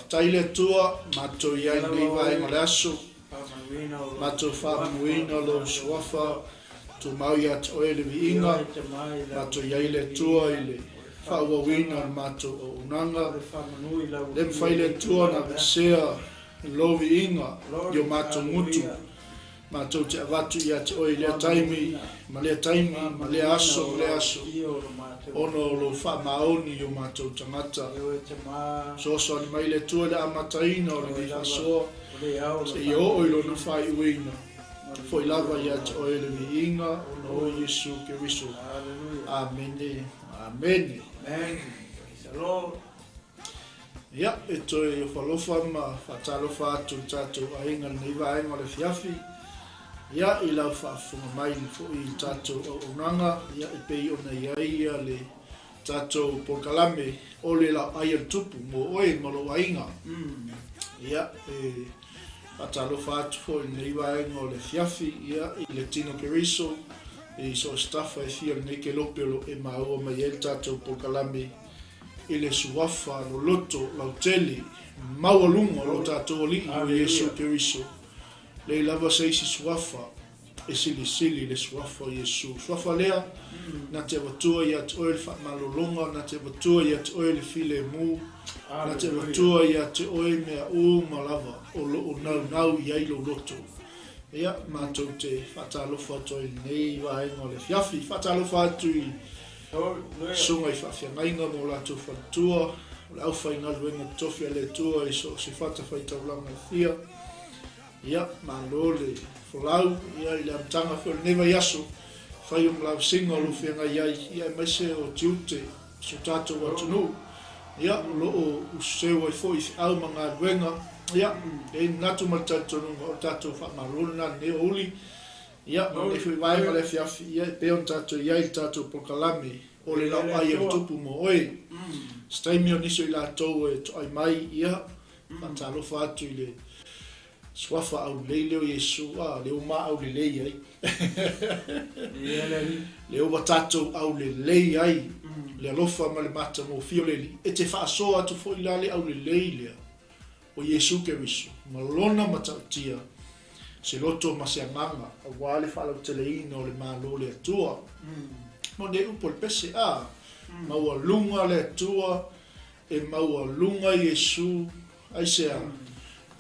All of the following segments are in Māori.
Taile tua mato ia nei vai malaso mato fa muino lo swafa tu maia oile vinga mato ia ile tua ile fa wina mato unanga dem faile tua na sea lo vinga yo mato mutu mato te avatu ia te oile taimi male aso ono lo fa maoni yo mato tangata so ni mai le tua da amataina o le faso se yo oilo no fai wina foi lava ia te oile vinga ono Yesu Kristo amen amen Shalom. Ya eto e falofa ma fatalo fatu tatu ainga ni vai ngale fiafi ya ila fa funga mai fo I tatu unanga ya pe ona ia le tatu pokalame ole la ai tupu mo oi mo lo ainga ya fatalo fatu fo ni vai ngale fiafi ya ile tino keriso e so staffa e fia ne ke lopelo e mao ma el tatu pokalame ile suafa lo loto la hoteli mawalunga lo tatu li Yesu Kristo le lava sei si suafa e sili le suafa Yesu suafa lea na te watua ia te oil fa malolonga na te watua ia te oil file mu na te watua ia te oil mea o malava o nau ia ilo loto ia mātou te whatalofa toi nei waenga le fiafi whatalofa tui sunga I whawhiangainga mo lātou whatua le au whainga luenga tofi a le tua I so se whata whaitaulanga thia ia malole folau ia I le amtanga whio newa yaso whai lau singa o luwhianga iai ia maise o tiute so tātou watunu ia loo usewa I fo I au manga luenga ia e natu matatonu o tātou whamarona ne uli ia no e fui vai le fiafi ia pe on tātou ia I tātou pokalame o le lau ai o tupu mo oe staimi o niso I lātou e to ai mai ia matalo fatu I le swafa au leile o Yesu le uma au le lei ai le o tātou au le lei ai le alofa ma le mata mo fio le e te whaasoa tu fo I lale au le lei lea o Yesu Kristo malona matautia se loto ma se amanga a wale fala teleina o le malo le atua mo ne upo le pese maua lunga le atua e maua lunga Yesu ai sea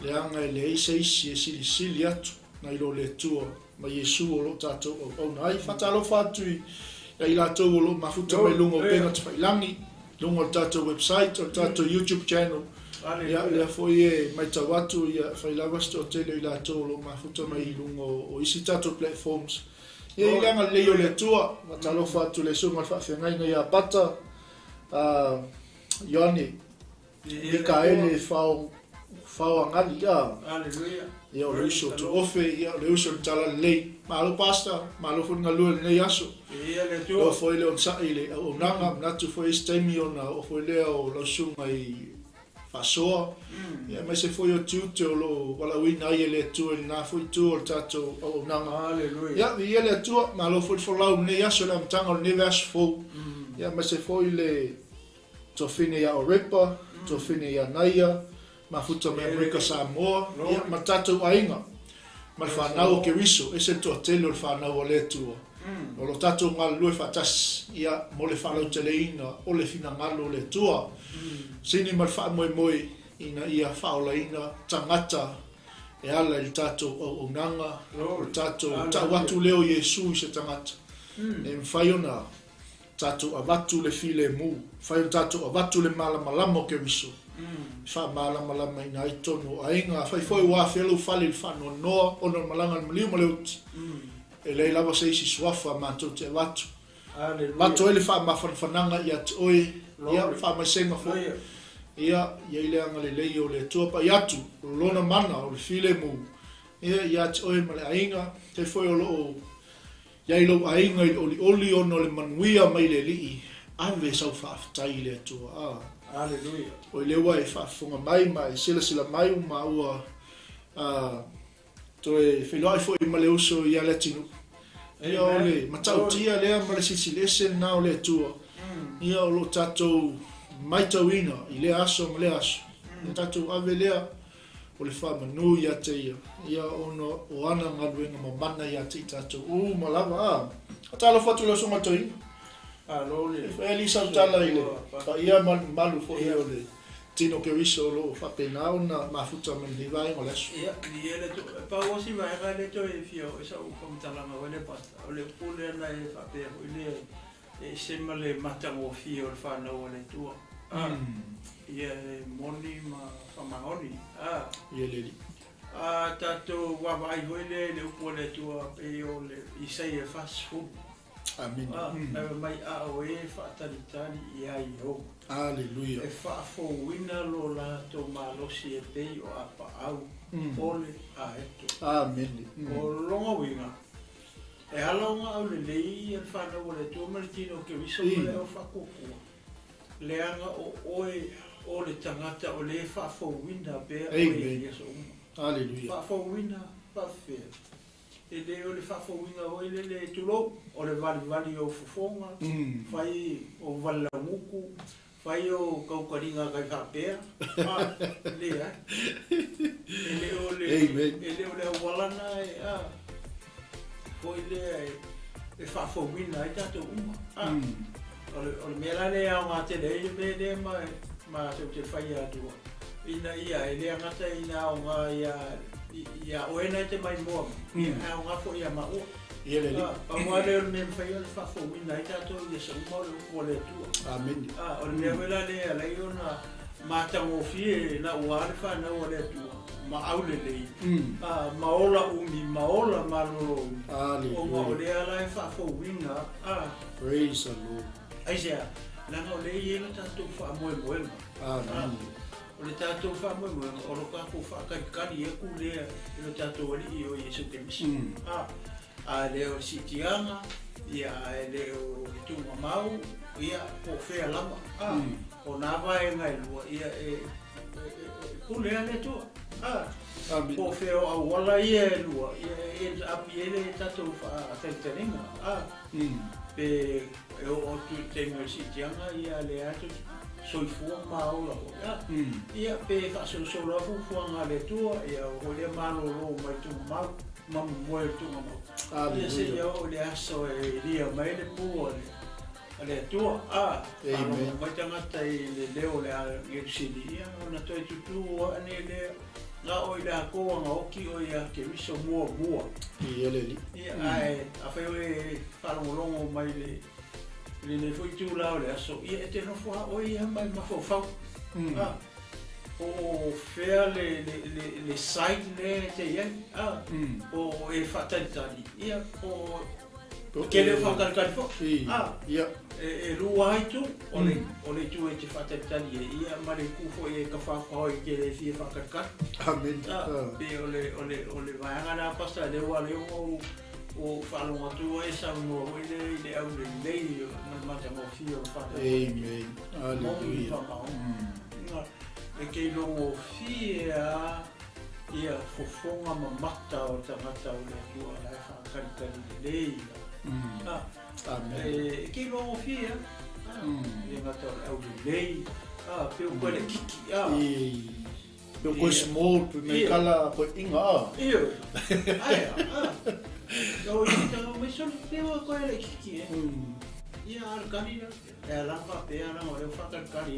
le anga le eise isi e sili atu na ilo le atua ma Yesu o lo tato o na ai fatalo fatui ya ila to o lo mafuta mai lunga o penga te whailangi lunga o tato website o tato YouTube channel Ia lea foi e mai tau atu ia whailawa sto tele i la tolo ma futa mai lungo o isi tato platforms. Ia i langa leo le tua, ma talo fatu le sunga whawhengai ngai a pata. Ione, Mikaele whao angali ia. Aleluia. Ia o le uso tu ofe, ia o le uso ni tala lei. Malo pasta, malo funga lua le nei aso. Ia le tua. O foi le on sa ile, o nanga, natu foi estemi ona, o foi lea o la sunga i fasoa. Ia mai se foi o tiute o lo wala wina ia le tua ni na foi tu o tato o nanga. Aleluia. Ia le tua, malo foi folau nei aso le mtanga o neve aso fou. Ia mai se foi le tofine ia o repa, tofine ia naia, ma futa me Amerika Samoa, ia ma tatou ainga. Ma le whanau o ke wiso, e se toa tele o le whanau o le tua. O lo tatou ngā lue whatas, ia mo le whanau tele ina, o le fina ngalo o le tua. Sini ma le wha moe moe, ina ia whaola ina, tangata, e ala il tatou o nanga, o tatou, tau watu leo Yesu i se tangata. E mwhai ona, tatou avatu le file mu, whai o tatou avatu le malamalama o ke wiso. Fa malamalama ina i tonu ainga, whai foi wa whelu whali le whanua noa, ono malanga le maliu maleuti. E lei lava se isi suafa mātou te avatu. Mato ele wha mawhanwhananga ia te oe, ia wha maisenga fo. Ia i leanga le lei o le tuapa i atu, o lona mana o le file mu. Ia te oe ma le ainga, te foi o loo, ia i lo ainga i oli ono le manuia mai le lii, ave sau whaafitai le atua. Aleluia. O le wai whaafunga mai, sila mai ma ua, toe whenua fo i ma le uso i ale tinu. Ia o le matau tia lea ma le sisi lese na o le atua. Ia o lo tatou mai tauina i le aso ma le aso. Ia tatou ave lea o le wha manu ia te ia. Ia ono o ana ngaduenga ma mana ia te tatou. Malava atala fatu le so matauina. Alole. E li sa tala ile. Pa ia malu fo ia o le tino ke wiso lo fa pena una mafuta men di vai o leso. Ia, di ele to pa osi vai ga le to e fio, esa o komtala ma wele pasta. O le pule na e fa pe o le e sema le mata mo fio o fa na o le tua. Ia moni ma fa mahoni. Ia le. Tato wa vai hoile le o le tua pe o le i sei e fast food. Amen. Mai o e whaataritari i ai o. Aleluia. E whaafowina lo la to malosi e pei o apa au. Ole a eto. Amen. O longa winga. E halonga au le lei e whanau le tō maritino ke wiso le o whakokua. Leanga o oe o le tangata o le whaafowina pe o e yeso uma. Aleluia. Whaafowina pawhea. E le o le whawhawinga o ele le tulo, o le vali o fufonga, whai o valamuku, whai o kaukaringa kai hapea, lea. Ele o le walana e o le whawhawina e tato uma. O le mea le au ngā te le le ma te whai atua. Ina ia, e le angata ina au ngā ia o ena te mai moa. Ia o ngafo ia maua. Ia le li. Pamua leo le mwhai o le whawhawina i tato i sa umau le uko le tua. Amen. O le mea wela le alai o na mātango fie na uare whanau o le tua. Ma au le lei. Maola umi, maola malolo umi. Aleluia. O le alai whawhawina. Praise the Lord. Aisea, langa o le i ela tato whamoe moema. Amen. O le tātou whamoe o lo kako whakaikari e ku lea e lo tātou ali o Yesu Kemisi. A leo sitianga, ia e leo e tunga mau, ia po whea lama. O nā vai ngai lua, ia e ku lea le tua. Po whea o awala ia e lua, ia e api ele e tātou whaakaitaringa. Pe o tu tengo sitianga, ia le atu soifua maola o ia pe whaasosola fufuanga le tua ia o le malolo mai tunga mau mamu moe tunga mau ia se ia o le aso e lia mai le pua le tua mai tangata i le leo le a ngerisili ia ona toi tutu o ane le nga o i le hakoa nga oki o ia ke miso mua ia le li ia a whai e whalongolongo mai le foi tu la o le aso ia e te no fua o ia mai mafofau o fea le side le te ia o e whataritari ia o ke le whakarakari fo ia e rua haitu o le tu e te whataritari ia ma le kufo e ka whakao i ke le fia whakarakari amen o le vaianga na pasta le ua le o whalonga tu e sa mo le au le lei ma mata mo fia o whataritari amen hallelujah e kei longo fia ia fofonga mamata o tangata o le atua lai whakarikari lei. E kei longo fia e ngata o le au le lei. Peo koe le kiki. Peo koe small, pe me kala koe inga. Iyo. Aia. Kau i tanga mai soni peo koe le kiki. Ia arkani na. E langa pea na o le whakarikari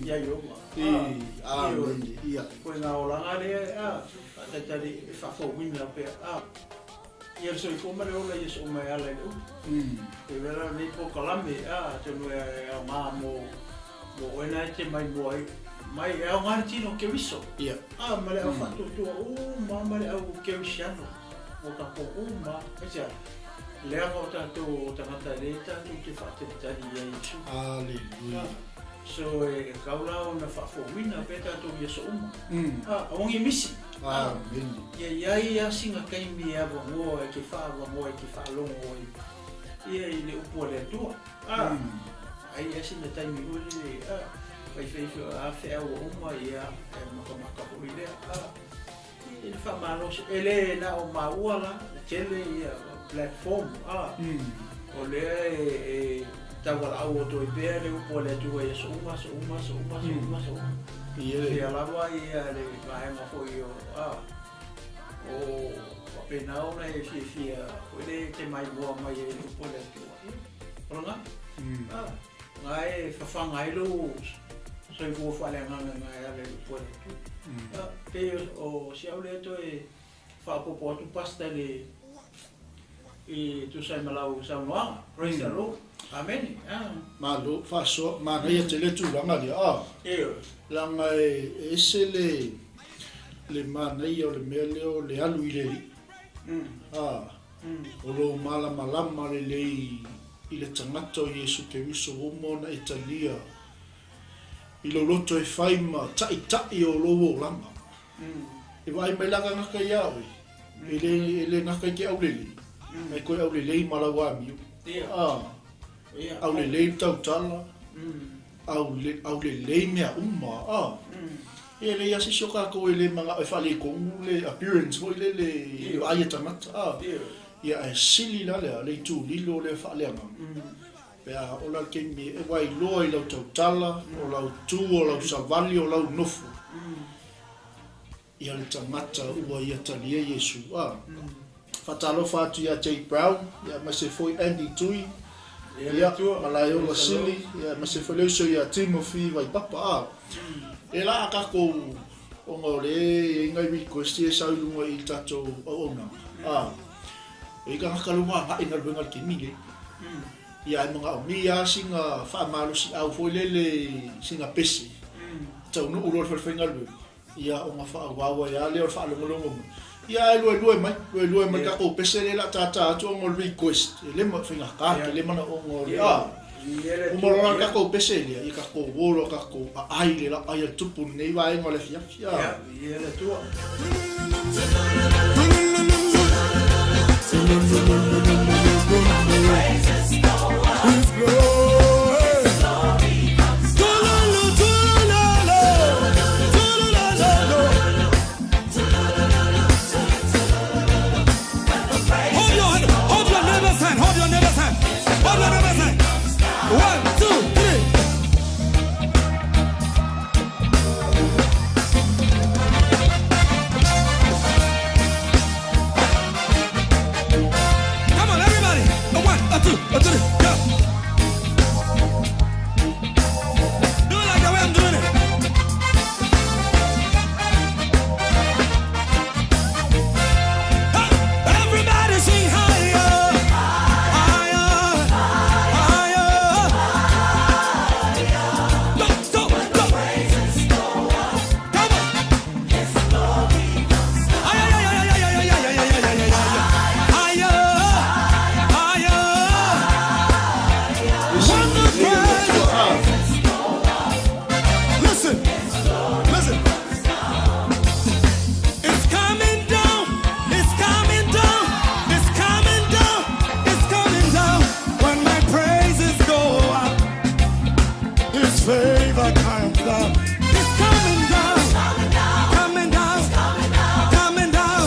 ia ioma. Ia. Koe ngā oranga lea, tatari e whakawina pea, ia so i kōmare ola i so mai ala i u. E vera nei po kalame, tenu e a ngā mo oena e te mai mo ai, mai e au ngāri tino ke wiso. Mare au whatutua, mare au ke wisiano, o ka po ma, lea ngā tātou tangata le tātou te whataritari ia i su. Hallelujah. So e kaula o na whawhawina pe tātou ia so aongi misi. Ia ia singa kaimi e awa ngoa e ke whaawa ngoa e ke whaalongo ia i le upo le atua. Ai ia singa taimi uri le whaiwhaiwhi a whea o uma ia e makamaka uri lea. I le whamalosi e le na o maua tele ia platform. O lea e tawala au o toi pēr e upo le tua e so uma. Ia lawa ia le vahenga foi o whapenau na e fia o le te mai mua mai e upo le tua. Ronga? Ngā e whawhanga e lo so i kua whalenga ngā e ale upo le tua. Te o siau le to e whapopo atu pasta le i tu sai malau saunoanga. Praise the Lord. Amen. Malo faso mana ia te le tūranga lea. Langa e se le mana ia o le mea leo le alu i le li. O lo malama le lei i le tangata o Iesu te wiso homo na Italia. I lo loto e whaima tai o lo o langa. E vai mai langa ngaka iawe. E le ngaka i ke au le li. Mai koe au le lei malawa miu. Au le lei tautala, au le lei mea uma. E le asi soka ko le mga e whale kongu le appearance mo le aia tangata. Ia e sili la le tū lilo le whaleanga. Pea o la kemi e wai loa i lau tautala, o lau tū, o lau savali, o lau nofu. Ia le tangata ua ia talia Iesu. Whatalo whatu ia Jay Brown, ia mase foi Andy Tui. Ia, malayo la sili, ia mase foi leuso ia Timothy vai papa. E la akako o ngore ingai request e sau lunga i tato o ona. E ka hakaluma ha ina runga ki mige. Ia e mga omia singa whaamalo si au foi lele singa pesi. Tau no uror whenga lu. Ia o ngā whaawawa ia leo whaalongolongo. Ia e lue mai kako pese le la tata atu o ngol request. E lema whenga kake, lema na o ngol. Umorora kako pese le, i kako woro kako ai le la ai tupu nei wa e ngole fia. Ia le tua. Come on, everybody! A 1, a 2. down. It's coming down. Coming down. Coming down.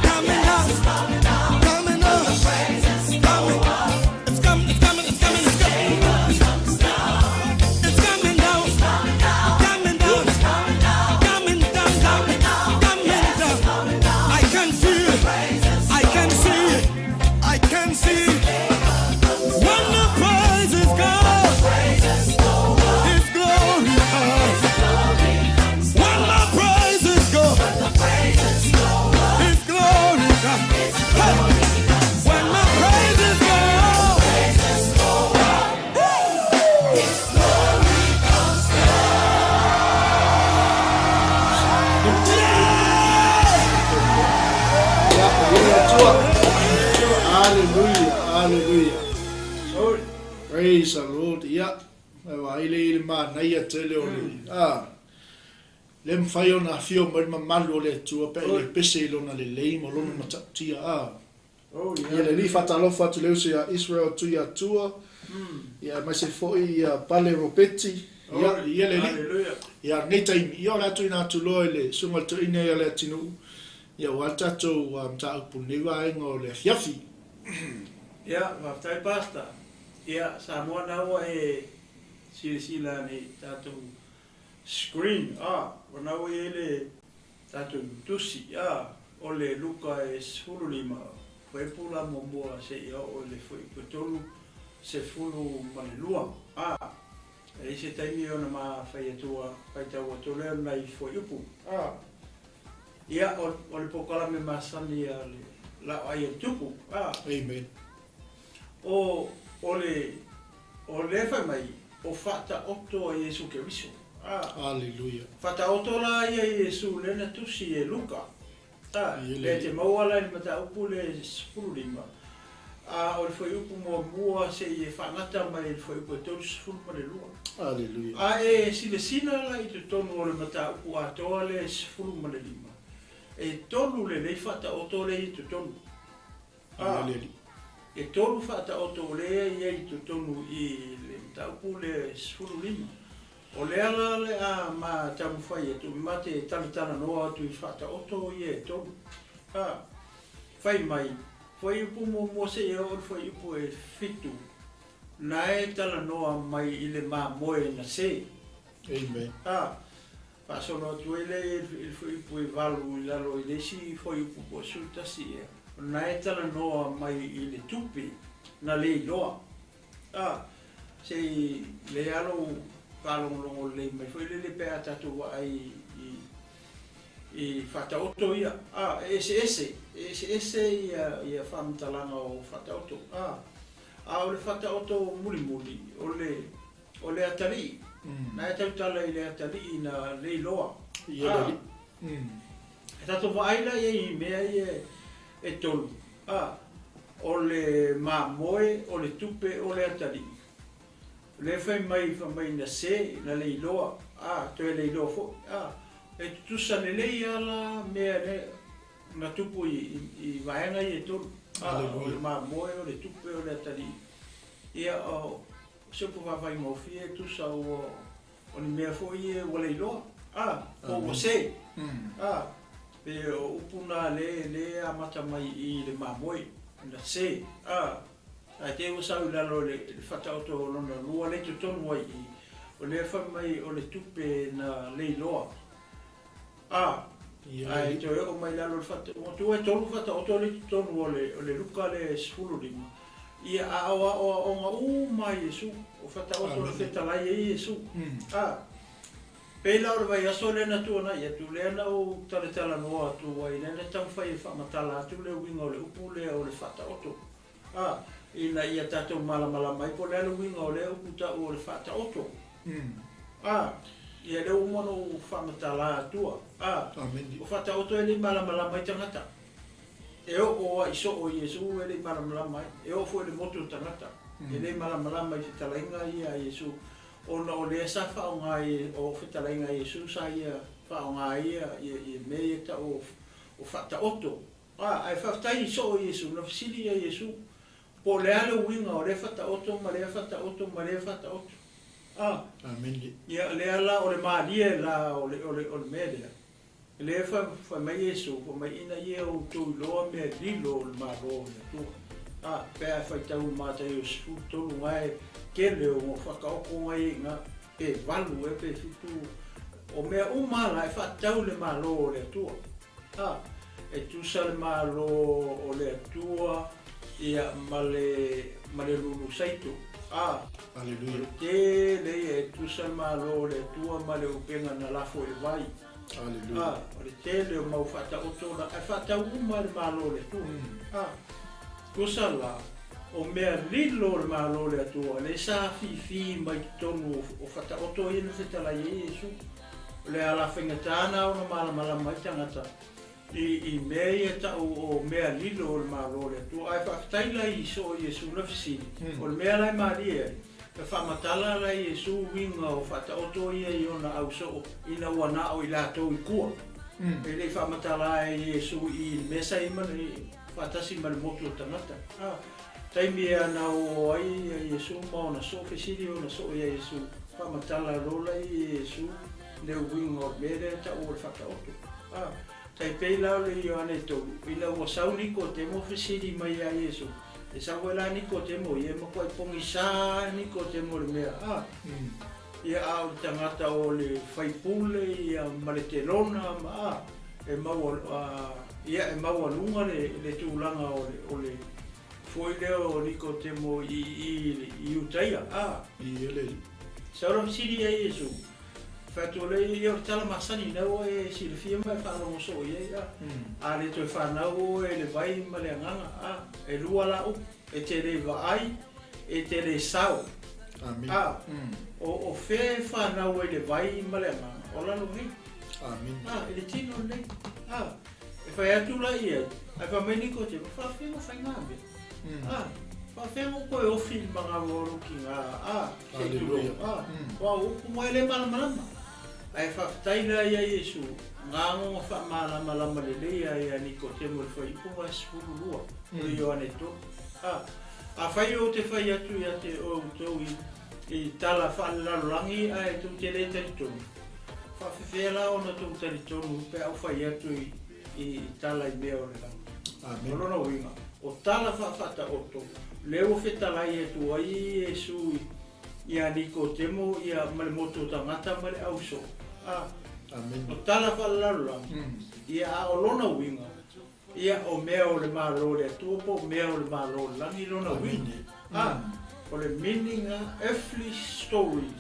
Coming down. Coming down. It's coming. It's coming. It's coming. It's coming. It's coming down. Coming down. Coming down. Coming down. I can see it. I can see it. I can see it. When the praises go, His glory comes. When the praises go, His glory comes. Hey! When the praises go, Hallelujah, hallelujah. Praise the Lord. Yeah. Ile ma na ia tele o le. Lem fai ona fio mo malu le tua pe le pese lona le lei mo lona matatia. Oh, Ia le li fatalo fatu le usia Israel tu ia tua. Ia mai se foi pale ropeti. Ia le li. Hallelujah. Ia nei tai ia la tu ina tu lo le sunga tu ina ia le tinu. Ia wata tu mta puniwa ngo le fiafi. Ia, waftai pasta. Ia, Samoa naua sila ni tātou screen. Wanaua le tātou tusi. O le Luka 15. Whaipula momoa se ia o le whaiputolu se fulu manelua. E se taimi ona ma whaiatua paitau atolea nei whaiupu. Ia, o le pokala me masani a le LAOAI TUPU. Amen. O le whai mai, o whata oto a Iesu Keriso. Hallelujah. Whata oto la ia Iesu lena tusi e Luka. Le te mauala ni mata upu le spururima. O le whai upu mua se i e whangata mai le whai upu e tolu sifuru ma le lua. Hallelujah. E sile sina la i te tonu o le mata upu a toa le sifuru ma le lima. E tonu le lei whata oto le i te tonu. Hallelujah. E tolu whata oto lea ia i tonu i le taupu le sifuru lima. O lea la le a ma tamu whai e tu mate talitana noa atu i whata oto i e tolu. Whai mai, whai upu mo se e o whai upu e fitu. Na e tala noa mai i le ma moe na se. Amen. Pasono atu e le il whai upu e valu i lalo i le si whai upu po sultasi e. Na e tala noa mai i le tupi na le iloa. Se le alo kalongo le mai foi le pea tatu ai i fata oto ia. Ese ia famtalanga o fata oto. O le fata oto muli o le atari. Na e tala i le atari na le iloa. Tatu vaila i mea e tolu. O le mamoe, o le tupe, o le atari. Le whai mai na se, na le iloa. Toi le iloa fo. E tutusa ne le ala mea ne na tupu i vaenga i e tolu. O le mamoe, o le tupe, o le atari. Ia o sepo whawhai mawhia e tusa o ni mea fo i e wale iloa. O se. Pe upuna le amata mai i le mamoe na se ai te usau lalo le fata oto lona lua le tutonu ai o le fa mai o le tupe na le loa ai te o mai lalo le fata o tu e tolu fata oto le tutonu o le Luka le 15 ia o nga mai Yesu o fata oto le feta lai e Yesu Pela ora vai aso lena tuana ia tu lena o taletala noa tu ai lena tau fai whamatala atu le winga o le upu le o le whata oto. Ina ia tatou malamala mai po lea le winga o le upu ta o le whata oto. Ia le umano o whamatala atua. O whata oto e le malamala mai tangata. E o iso o Yesu e le malamala mai. E o fo e le motu tangata. E le malamala mai te talainga ia Yesu. Ona o le sa whaonga o whetalainga Yesu sa ia whaonga ia i mea ta o whata oto. Ai whaftai so o Yesu, na whisiri a Yesu. Po le ale winga o le whata oto, ma le whata oto, ma le whata oto. Amen. Ia le ala o le malia la o le mele. Le fa mai Yesu, fa mai ina ia o tu loa me lilo le malo le tu. Pe fa tau mata yo su tolu ngai ke le o fa ka o ngai nga pe valu e pe fitu o me uma la fa tau le malo le tu. E tu sal malo o le tua ia male lulu saito. Hallelujah. Ke le e tu sal malo le tua male upenga na lafo e vai. Hallelujah. O le tele o mau fata o tōna, e fata uma le malo le tu. Kusa la, o mea lilo le malo le atua, le sa fi mai tonu o fata o tō ina whetala Yesu. Le ala whengatana o na mala mai tangata. I mea ia ta o mea lilo le malo le atua, ai whakataila I so Yesu na whisini. O le mea lai maria, e whamatala la Yesu winga o whata oto ia I ona au so ina wana o I lato I kua. E le whamatala e Yesu I mesa I mani whatasi mani motu o tangata. Taimi e ana o ai Yesu maona so whesiri o na so ia Yesu. Whamatala rola I Yesu leo winga o mere ta o le whata oto. Tai peila le I ane tolu. Ina ua sauni ko te mo whesiri mai a Yesu. E sa wela Nicodemo, ia mako ai pongi sa Nicodemo le mea. Ia au tangata o le whaipule, ia male te lona, e mau alunga le tūlanga o le foi leo o Nicodemo I utaia. I ele. Saura fisiri a Yesu. Fatu le ia o tala masani nau e silfia mai whanau so ia. A le toi whanau e le vai ma le anganga. E lua lau, e te le vai, e te le sau. Amen. O fe whanau e le vai ma le anganga. O lalo hei. Amen. E le tino nei. E whai atu la ia. Ai whameni ko te whawhenga whai ngāme. Whawhenga koe ofi mga woro ki ngā. Hallelujah. Wa upu mai le malama. Ai whakataila ia Yesu, ngāngo whamalama lelea ia Nicodemo le whaipunga spuru lua, o Ioane tō. A whai o te whai atu ia te o tau I tala whanalarangi a e tō te le taritonu. Whawhiwhela o na tō taritonu, pe au whai atu I tala I mea o le rangi. Amen. Morona winga, o tala whawhata o tō, leo whetalai e tō ai Yesu ia Nicodemo ia male moto tangata male auso. Amen. O tala whalalala, ia a o lona winga, ia o mea o le malo le tuopo, mea o le malo langi lona winga. O le meaning earthly stories,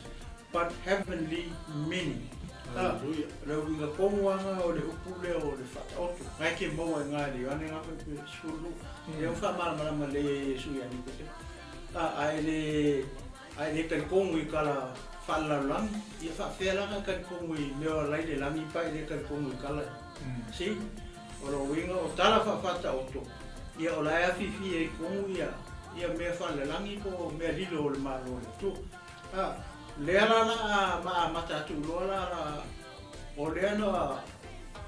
but heavenly meaning. Hallelujah. Le winga konguanga o le upule o le whataoto. Ngai ke maua ngā le ane ngā pepe skulu. Ia whamalama le Yesu ia Nicodemo. Ai le karikongu I kala whalalangi, ia whawhelanga karikongu I mea lai le langi pai le karikongu I kala. Si, o lo winga o tala whawhata oto. Ia o lai awhiwhi e kongu ia mea whalalangi po mea lilo o le malo le tu. Lea lana maa matatu loa lana o lea na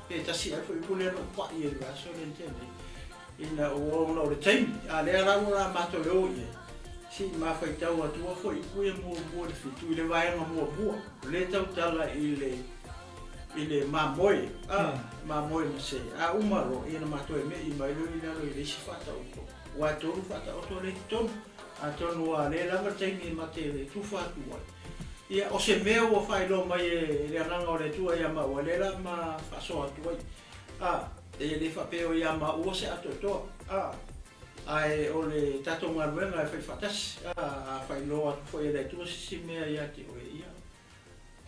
e tasi ai fo I pule no pa I e le aso le ntene. Ina o le taimi, lea lana mato e o ie. Si ma fai tau atua fo I kuia mua le fitu I le vaenga mua. Le tau tala I le mamoe. Mamoe ma se. Umaro I na mato e me I mailo I lalo I le si fata oto. Wa tonu fata oto le tonu. A tonu a le langa taimi mate le tu fatu wai. Ia o se mea ua whai lo mai e le ananga o le tua ia ma ua le la ma whaso atu wai. E le whapeo ia ma ua se ato toa. Ai o le tato ngaruenga e whai whatasi, a whai loa atu whai e tua sisi mea ia te oe ia.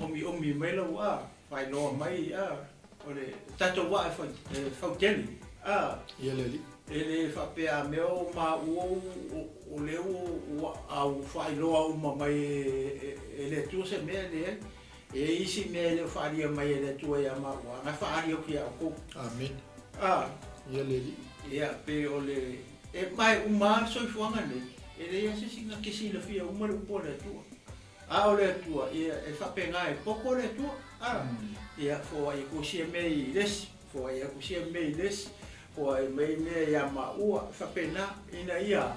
Omi meila ua, whai loa mai ia, o le tato wa e whauteli. Ia leli. E le whapea meo ma ua o leo au whai loa uma mai e le tua se mea le e isi mea le whaaria mai e le tua ia ma ua, ngai whaaria ki au kou. Amen. Ia leli. Ia pe o le e mai uma soi fuanga ne e le ia sisi nga kesi la fia uma le upo le tua o le tua ia e whapenga e poko le tua ia fo ai kusia mei lesi fo ai kusia mei lesi fo ai mei mea ia ma ua whapena ina ia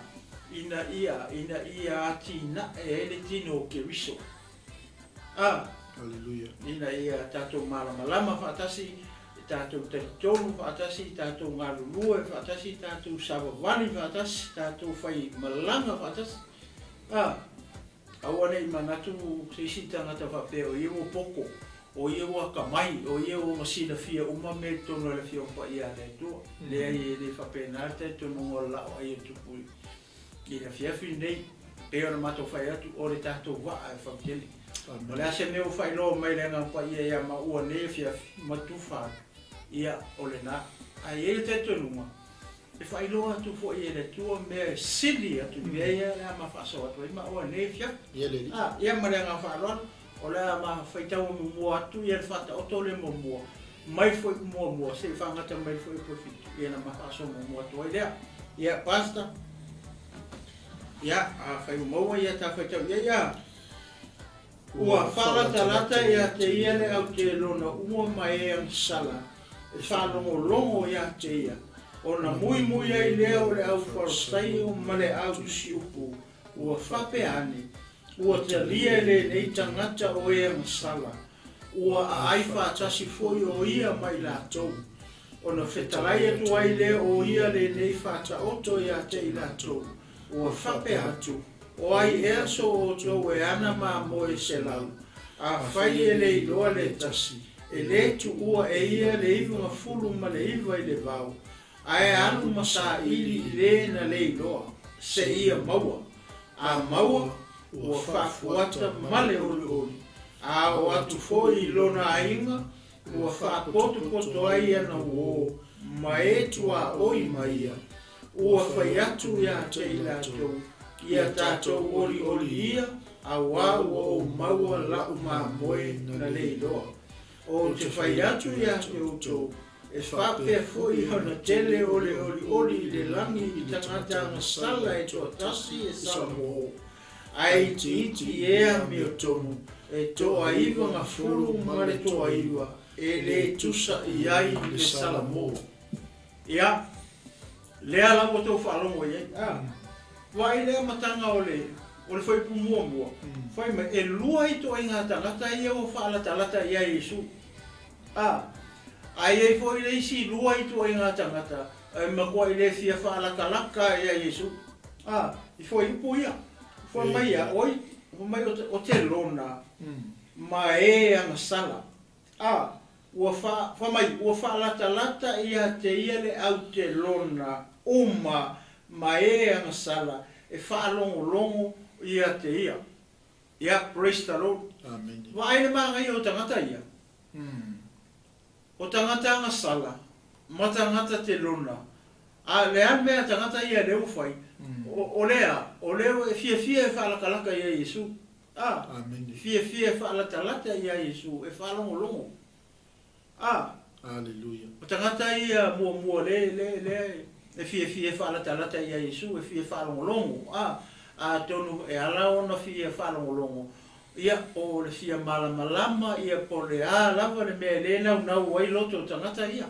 atina e le tino ke riso Hallelujah. Ina ia tātou malama whaatasi, tātou teritonu whaatasi, tātou ngalulue whaatasi, tātou savavani whaatasi, tātou whai malanga whaatasi. Aua nei manatu seisi tangata whapea o iwo poko, o iwo akamai, o iwo masina fia uma me tono le fia umpa ia le tua. Lea i le whapea narte tono ngō lao ai tupu i le fiafi nei, e ona mato whai atu o le tātou waa e whapeli. O le ase neo whai loa mai le ngā whai ia ma ua ne fiafi matuwha ia o le nā. Ai e le te tonunga. E whai loa atu fo i le tua mea sili atu mea ia le ama whaaso atu. Ima ua ne fiafi. Ia ma le ngā whaaloan. O le ama whaitau mua atu ia le whata oto le mua. Mai foi mua. Se whangata mai foi profitu. Ia na ma whaaso mua atu. Ai lea. Ia pasta. Ia whai umaua ia ta whaitau. Ia. Ua whalatalata ia te ia le au te lona ua mai ang sala. E whalongo ia te ia. O na mui ai leo le au whalastai o male au si upu. Ua whape ane. Ua te lia le nei tangata o ia masala. Ua a aifa atasi foi o ia mai lātou. O na whetalai atu ai leo o ia le nei whata oto ia te i lātou. Ua whape atu. O ai ea so o tō e ana mā moe se lau. A whai e le iloa le tasi. E le tu ua e ia le iwanga fulu ma le iwa i le vau. Ai anu masa ili le na le iloa. Se ia maua. A maua ua whafuata male oli. A o atu foi lona ainga. Ua whapoto ai ana uo. Ma e tua oi maia. Ua whai atu ia te ilatou. Ia tātou oli ia, a wau o maua lau mā moe na leiloa. O te whai atu ia te utou, e whapea foi hana tele oli le langi i tangata ngasala e toa tasi e Samoa. Ai te iti ea mi o tomu, e toa iwa ngā furu ma le toa iwa, e le tusa i ai le Samoa. Ia, lea lau o tau whaalongo iei. Wai lea matanga o le whai pumua. Whai me e lua i to ai ngā tangata ia o whaalatalata ia Yesu. Ai ei fo i le isi lua i to ai ngā tangata. Ai makua i le fia whaalakalaka ia Yesu. I fo i upu ia. Fo mai ia oi. Fo mai o te lona. Ma e anga sala. Ua whaalatalata ia te ia le au te lona. Ma e anga sala, e whaalongo ia te ia. Ia, praise the Lord. Amen. Wa aile maa ngai o tangata ia. O tangata anga sala, ma tangata te lona. Le an mea tangata ia leo whai. O lea e fia e whaalakalaka ia Yesu. Amen. Fia e whaalatalata ia Yesu, e whaalongo. Hallelujah. O tangata ia mua le e fia whaalatalata ia Yesu, e fia whaalongolongo. Tonu e ala ona fia whaalongolongo. Ia o le fia malamalama, ia po le lava le mea le nau wai loto o tangata ia.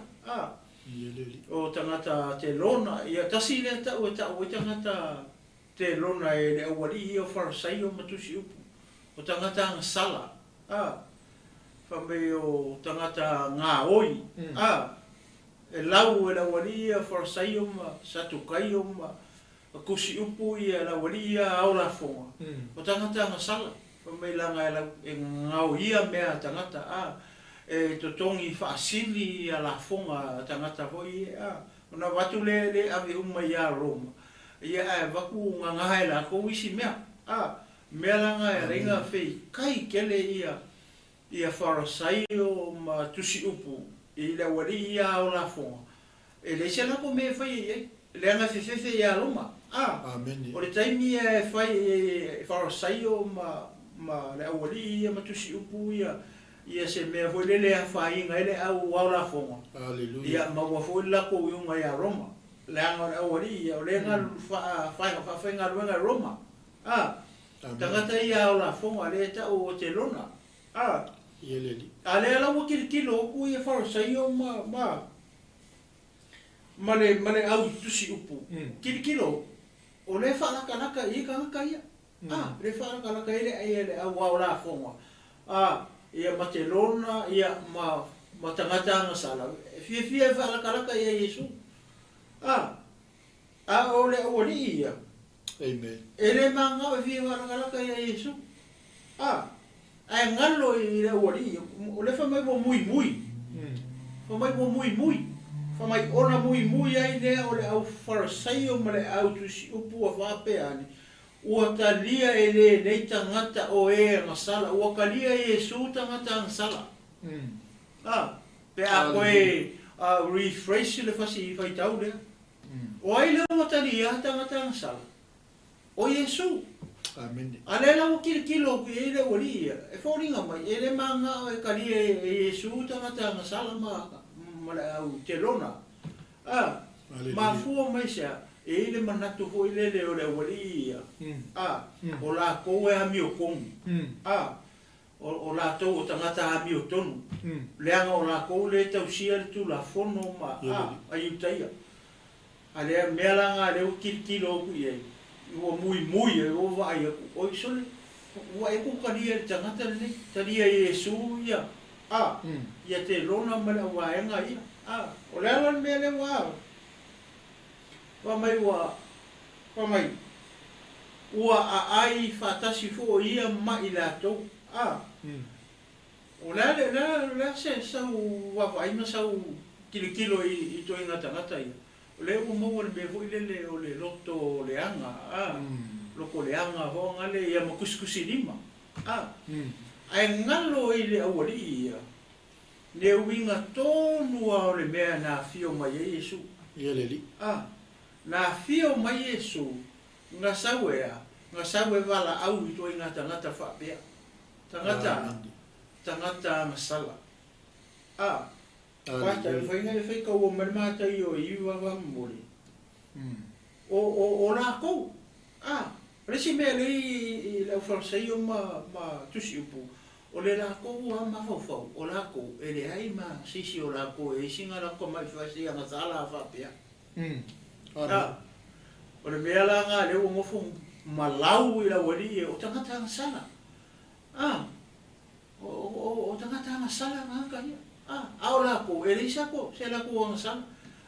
O tangata te lona, ia tasi le tau e tangata te lona e le awari ia o wharasai o matusi upu. O tangata anga sala. Whamei o tangata ngā oi. E lau e lawaria wharasai o ma satukai o ma kusi upu ia lawaria aula fonga. O tangata anga sala. Whamei langa e ngau ia mea tangata. E totongi whaasili a la fonga tangata hoi. Ona watu le ave uma ia Roma. Ia e waku ngangahe la kou isi mea. Mea langa e ringa whei kai kele ia wharasai o ma tusi upu. I la wari ia o la fonga. E le se lako me whai e. Le anga whewhewhe ia Roma. Amen. O le taimi e whai e wharasai o ma le awari ia ma tusi upu ia. Ia se mea foi lele a whai inga ele au la fonga. Hallelujah. Ia maua foi lako iunga ia Roma. Le anga le awari ia. O le anga whai ngā ruenga Roma. Tangata ia o la fonga le ta o te lona. Ieleli. Ale ala wa kilo oku ia wharasai o ma le au tusi upu. Kilo. O le whanakanaka i kanaka ia. Le whanakanaka ele au la fonga. ia matelona ia ma tangata nga sala fia fa kalaka ia Yesu ole oli ia Amen. ele manga fia fa kalaka ia Yesu ai ngalo ile oli ole fa mai mui fa mai mui fa mai ona mui ai le ole au farisaio male au tusi upu fa peani ua talia ele nei tangata o ngasala ua kalia Yesu tangata ngasala pe a koe refresh le fasi fai tau le o ai le ua talia tangata ngasala o Yesu Amen. alela o kilo ki ele olia e fōringa mai ele manga e kalia Yesu tangata ngasala ma le au telona ma fua mai sia e ile manatu ho ile le ole walia o la ko e ami o kom o la to o tangata ami o tonu le anga o la ko le tau sia le tu la fono ma ai utaia ale melanga le o kilo ku ye o mui e o vai o isole o e ku kalia tangata le talia Yesu ya ya te lona mala wa nga ia o le ala mele wa Pamai ua ai fatasi fo ia mai la to o la se sau wa vai ma sau kilo I to inga tangata ia o le o mo le bevo ile o le loto le anga loko le anga ho ngale ia mo kuskusi lima ai ngalo ile awali ia le winga tonu o le mea na fio mai Yesu Ia leli. na fio mai Yesu nga sawe wala au I to inga tangata fa pea tangata masala Pasta fai ka o marmata io iwa wa mori o la ko resi me le la farsaio ma tusi upu o le la ko ma fo o la ko ele ai ma sisi o la ko e singa la ko mai fa sia na sala fa pea o le mea la nga le o ngofo malau I la wali o tangata na sala o tangata na sala nga ka ia au la ko ele isa ko se la ko nga sala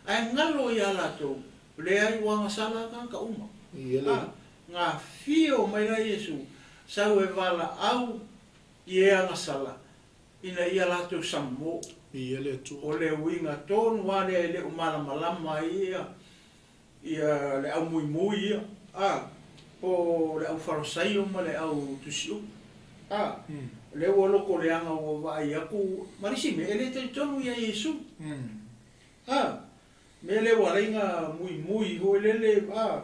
ai ngalo ia la to le ai wa nga sala ka uma nga fio mai la Yesu sa we vala au ia nga sala ina ia la to sammo Ia le tu. o le winga ton wale le malama ia le au mui ia po le au farisaio ma le au tusiu le wolo ko le anga o vai aku marisi me ele te tonu ia Yesu me le waringa mui ho le pa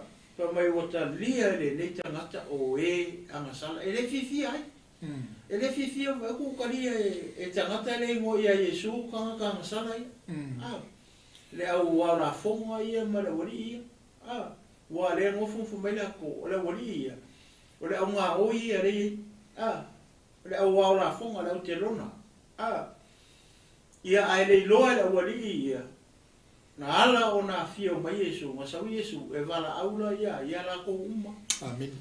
mai wata lia le nei tangata o anga sala ele fifi ai ele fifi o ku kalia e tangata le ngo ia Yesu ka sala ia le au wala fonga ia ma le wali ia wa le ngo fu mai la ko le wali ia o le nga o ia le le au wala fonga le te lona ia ai le loa le wali ia na ala o na fio mai Yesu ma sa Yesu e vala aula ia la ko uma Amen.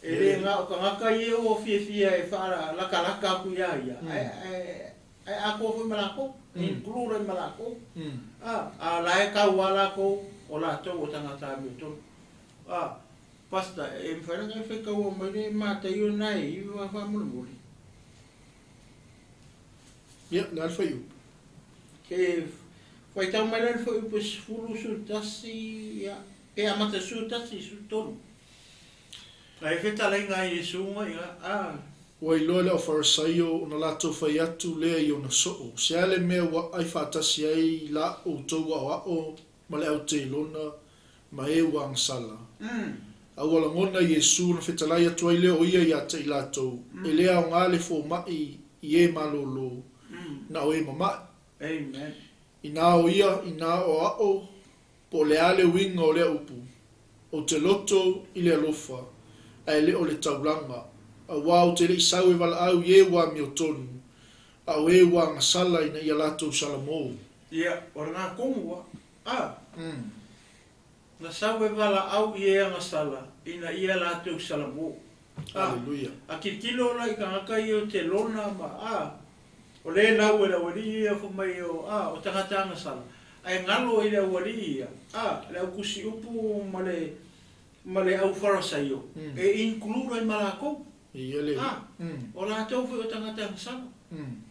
ele nga ka ia o fia e fara la kalaka ku ia ai ako fo malako inclure malako la e ka wala ko o la to o tangata mi to pasta e fara nga fe ka o mai mata io nai I wa fa mulmuli Ia, le alfa iu. ke foi tão melhor foi pois fulu sultasi ya e amata sultasi sultonu ai feta lenga Yesu ia Wa ilo le o farisaio na lato fai atu lea I ona soo. Se ale mea wa ai fatasi ai la o tau o ma le au te ilona ma e wa sala. Au ala ngona Yesu na fetalai atu ai leo o ia ia te ilato. E lea o ngale fo mai I e malolo na o e mama. amen Ina o ia, ina o ao, po le ale winga o le upu. O te loto I le alofa, ai le o le taulanga. A wau te le isau e wala au ye wa mi o tonu. A o e wa ngasala ina ia lato salamou. ia ora nga kongu na sawe wala au ia nga sala ina ia la tu salamo Hallelujah. A kilo la ka ngaka i o te lona ma o le lau e la wari ia fo mai o o tangatanga sala. Ai ngalo i la wari ia le au kusi upu ma le au farasai o. E include ai malako. Ia le. O la tau fo o tangatanga sala.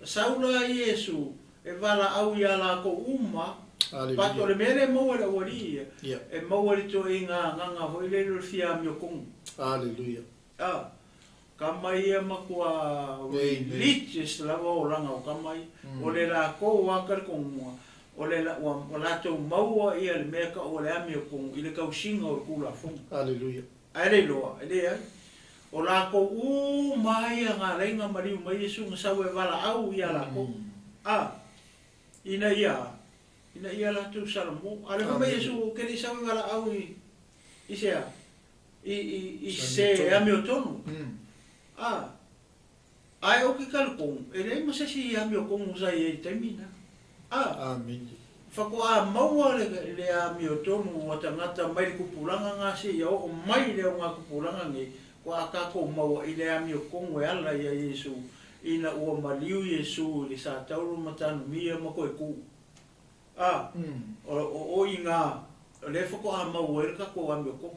Saula Yesu e vala au ia la ko uma. Pato le mele mo le wari ia. E mo le to inga nganga ho ile le fia mi o kong. Hallelujah. Kamai ia makua liches la o langa o kamai o le la ko wakar kong o le la to maua ia le meka o le ami o kong ile ka usinga o kula fong. Hallelujah. Ai loa ai o la ko mai nga lenga mari mai Yesu nga sawe vala au ia la ko ina ia la tu salmo ale ko mai Yesu ke ni sawe vala au i se ami o tonu ai o ki kalkong ele mo se si ami o kong usai e termina amen fa ko maua le ami o tonu o tangata mai kupulanga nga se o mai le nga kupulanga nge ko aka ko maua ile ami o kong we ala ia Yesu ina o maliu Yesu le sa tauru matanu mia mo ko ku o inga le fa ko maua ka ko ami o kong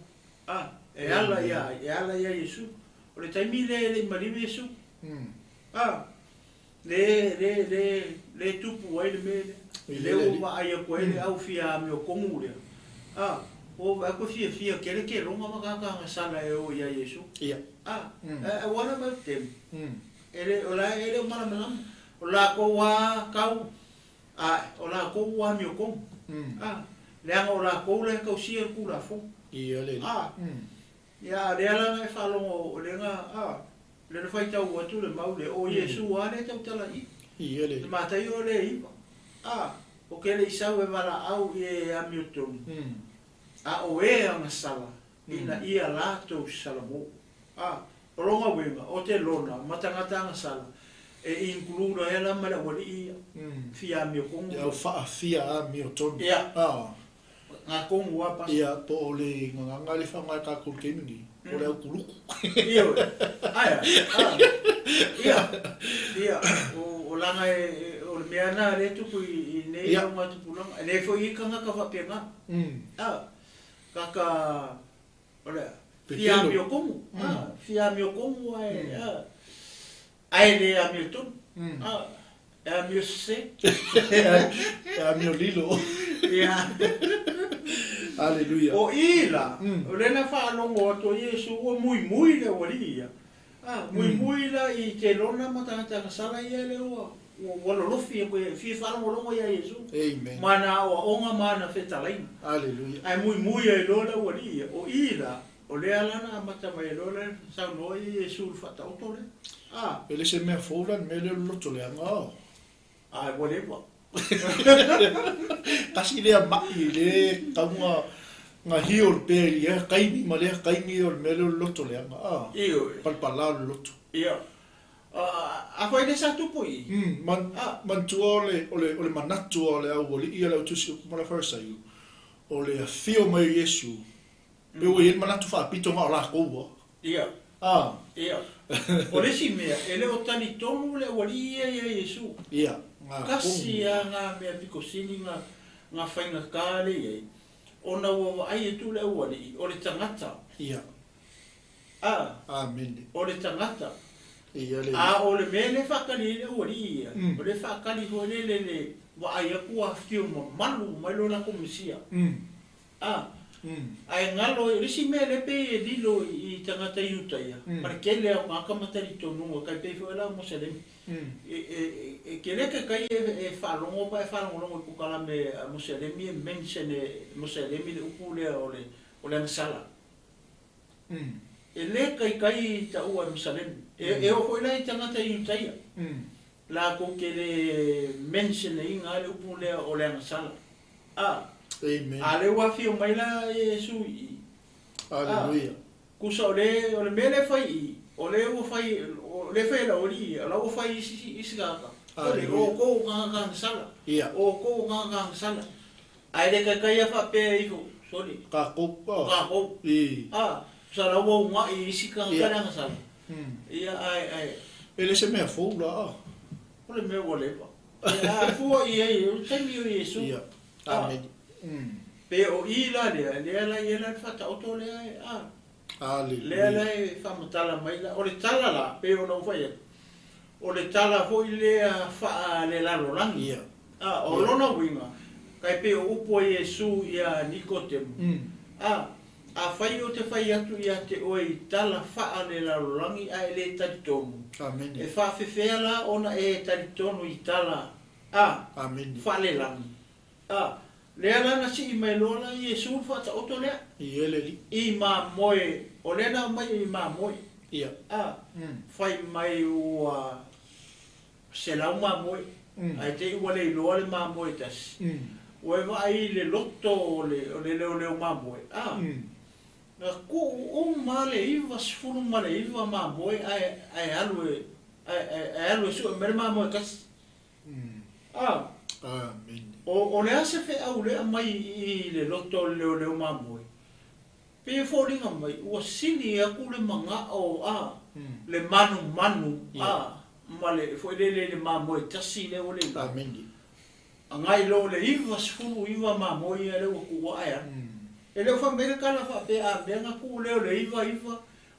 e ala ia Yesu o le taimi le maliu Yesu le tupu ai le mele le o ai ko ele au fia mi o komu le o va ko fia kere ke ronga maka ka sala e o ia Yesu e wana ma tem ele mana o la ko wa kau o la ko wa mi o komu le anga o la ko le ka usia ku la fo ia le ya le ala ngai falo o le nga le fai tau atu le mau le o Yesu ane tau tala i ia le matai o le i o ke le isau e wala au e amiutum o e anga sala ina ia lato salamo o ronga wenga o te lona matangata anga sala e include e la mala wali ia fia mi kongu ia fa fia mi oton nga kongu apa ia po le nga le fa nga ka ku ke mi o le kulu ia o langa o le meana le tupu i nei o nga tupu langa ne fo i kanga ka fa pena kaka ole fia mi o kongu ai le a mi tu e a mi se e a mi lilo Hallelujah. O ila, o le na fa longo to Yesu o muy le walia. Muy la i te lona matanga sala ia le o lo fi ko fi fa longo ia Yesu. Amen. Mana o onga mana fetalain. Hallelujah. Ai muy e lo la walia. O ila, o le ala na mata mai lo le sa no Yesu fa ta o le. Ele se me foran me le lo to le nga. Whatever. Kasi le mai le kaunga nga hiol pe ia kai ni male kai ni ol melo loto le nga pal pala loto a foi de sa tupu i man tuole ole manatu ole au ole ia le tusi mala farsa yu ole fio mai Yesu pe o ia manatu fa pito nga la ko ole si me ele o tani tomu le ole ia Yesu kasi nga me piko sini nga fainga kale ye ona o ai tu le wali o le tangata amen o le tangata le o le mele fakali le wali o le fakali ho le wa ai ku a fio malu mai lo na komisia ai ngalo le si mele pe dilo i tangata yuta ya para que le o akamata ri tonu ka pe fo la mo se kele ke kai e falongo pa falongo ku kala me muselemi menshene muselemi le upule o le sala ele kai ta u muselemi e o foi la tanga ta yutai la ko kele menshene inga le upule o le sala amen ale wa fi o mai la Yesu hallelujah kusa o le mele fai o le fai la ori la o fai isiga ole o ko nga sala o ko nga sala ai le ka fa pe iko sorry ka ko sala o nga isiga nga sala Ia ai. Ele se mea fou la. Ole me ole pa. Ia fu ia o temi o Yesu. Ia. Amen. Pe o ila le la ia fa ta auto le Ale. Le fa matala mai la. Ole tala la pe o no fa ia. Ole tala fo ile fa le la rolangi. Ia. O lona winga. Kai pe o upo Yesu ia Nikodemu. A fai o te fai atu ia te oi tala faa le la rolangi a ele taritonu. Amen. E fa fefea la ona e taritonu i tala. Amen. Fa le langi. Lea lana si i mai lola Yesu fa ta oto lea. I ele li. I ma moe. O lena mai i ma moe. Ia. Fai mai ua se lau ma moe. Ai te iwa le iloa le ma moe tas. Ue vai le loto o le leo ma moe. Na ku o male iwa sfuru male iwa ma moe ai alu su mer ma moe kas. Amen. O le ase fe au le mai i le loto leo ma moe. Pe foringa mai ua sini aku le manga o le manu male foi le ma moe tasi le o le. Amen. Angai lo le iwa sfuru iwa ma moe le o ku ai. Ele fa mele kala fa pe a benga ku le iwa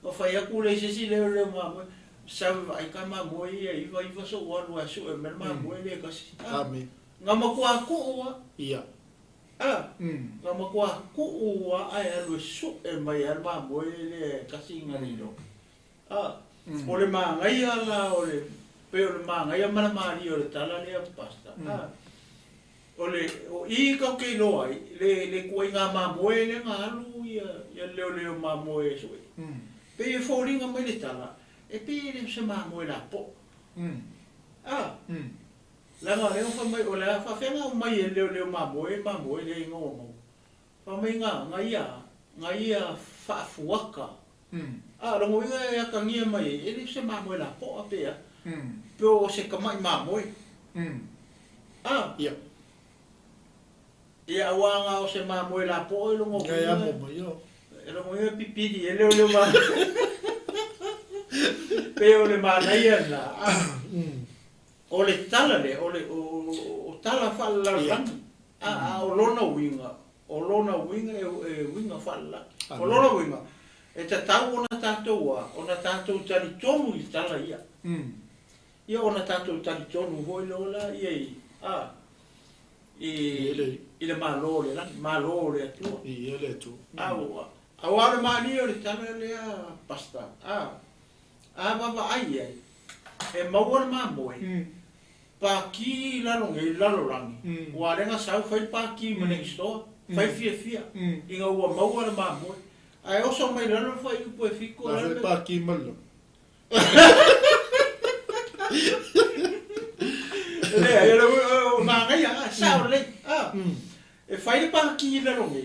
o fa ia ku le sisi le ma moe. Sa vai ka ma moe iwa so wa lo su e mer ma moe le kasi. Amen. Ngama ku aku wa. Ia. Ngama ku aku wa ai lo su e mai al ma moe le kasi ngani lo. Ole ma ngai ala ole pe ole ma ngai ma mari ole tala le pasta. Ole o I ka ke lo ai le ku nga ma moe le ngalu ia le ma moe so. Pe fo ringa mai le tala. E pe le se ma moe la po. La nga le fa mai ole fa fenga mai le ma moe le ngo. Fa mai nga ia fa fuaka. Lo mo ia ka ngia mai ele se ma moe la po a pe. Pe o se ka mai ma moe. Ia. Ia wanga o se ma moe la po lo ngo. Ia mo mo yo. Lo mo ia pipidi ele ma. Pe o le ma ia na. O le tala le o tala falla lang. O lona winga. O lona winga e winga falla. O lona winga. E te tau ona tātou tali tonu i tala ia. Ia ona tātou tali tonu hoi lola ia i le malore la, malore atua. I ele tu. Awale mani o le tala lea pasta. Wawa ai ai. E maua le mamoe. Paki lalorangi. Wa renga sau fai paki manegi stoa. Fai fia. Inga ua maua le mamoe. Ai oso mai lalo fai upo e fiko. Ma fai paki malo. Lea, ele mangai sao le. E fai paki lalorangi.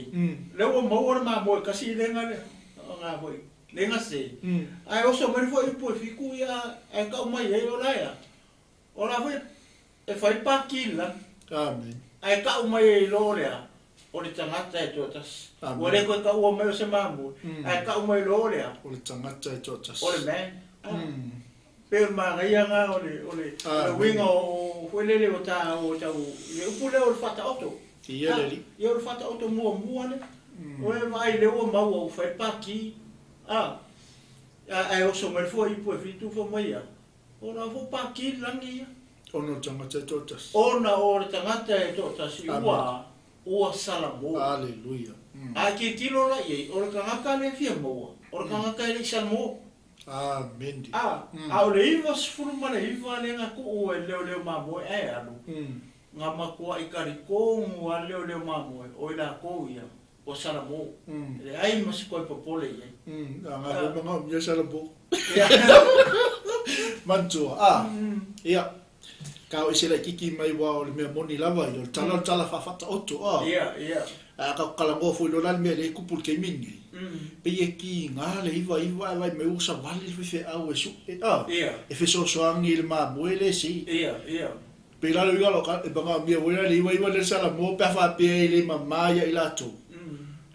Le ua maua le mamoe kasi lenga le. Nga foi. Lenga se. Ai oso mai foi upo e fiko ia e ka mai e ola ia. Ola foi e fai paki la. Amen. Ai ka mai e lo lea. O le tangata e totas. O le koe ka ua mai o se mamu. Ai ka mai lo lea. O le tangata e totas. O le men. Pero ma ia nga o le winga o fuelele o ta o tau. Le upule o le fata oto. Ia le li. Ia o le fata oto mua le. O e vai le o mau o fai paki. Ai o so mai foi po e fitu fo mai ia. O na fo paki langi ia. Ono tangata e totas. Ona o le tangata e totas i ua salamo. Aleluia. A ke kilo la ye, o le kangaka le fia moa. O le kangaka le salamo. Amen. A o le iwa sfuru ma le iwa le ngaku o e leo mamoe e anu. Nga makua i karikongu a leo mamoe. O ila kou ia. O salamo. Le ai masikoi popole ye. Nga le mga umia salamo. Mantua. Ia. Kau isi lai kiki mai wa o le mea moni lava i o tala whawhata oto. Ia. Ka kalangoa fui lo lal mea le kupul kei mingi. Pe e ki ngā le iwa vai me usa wali whiwhi au e su. E whesosoangi le maa mue le si. Ia. Pe lalo i galo e banga mea wera le iwa le sala mo pe wha pia i le mamaya i lato.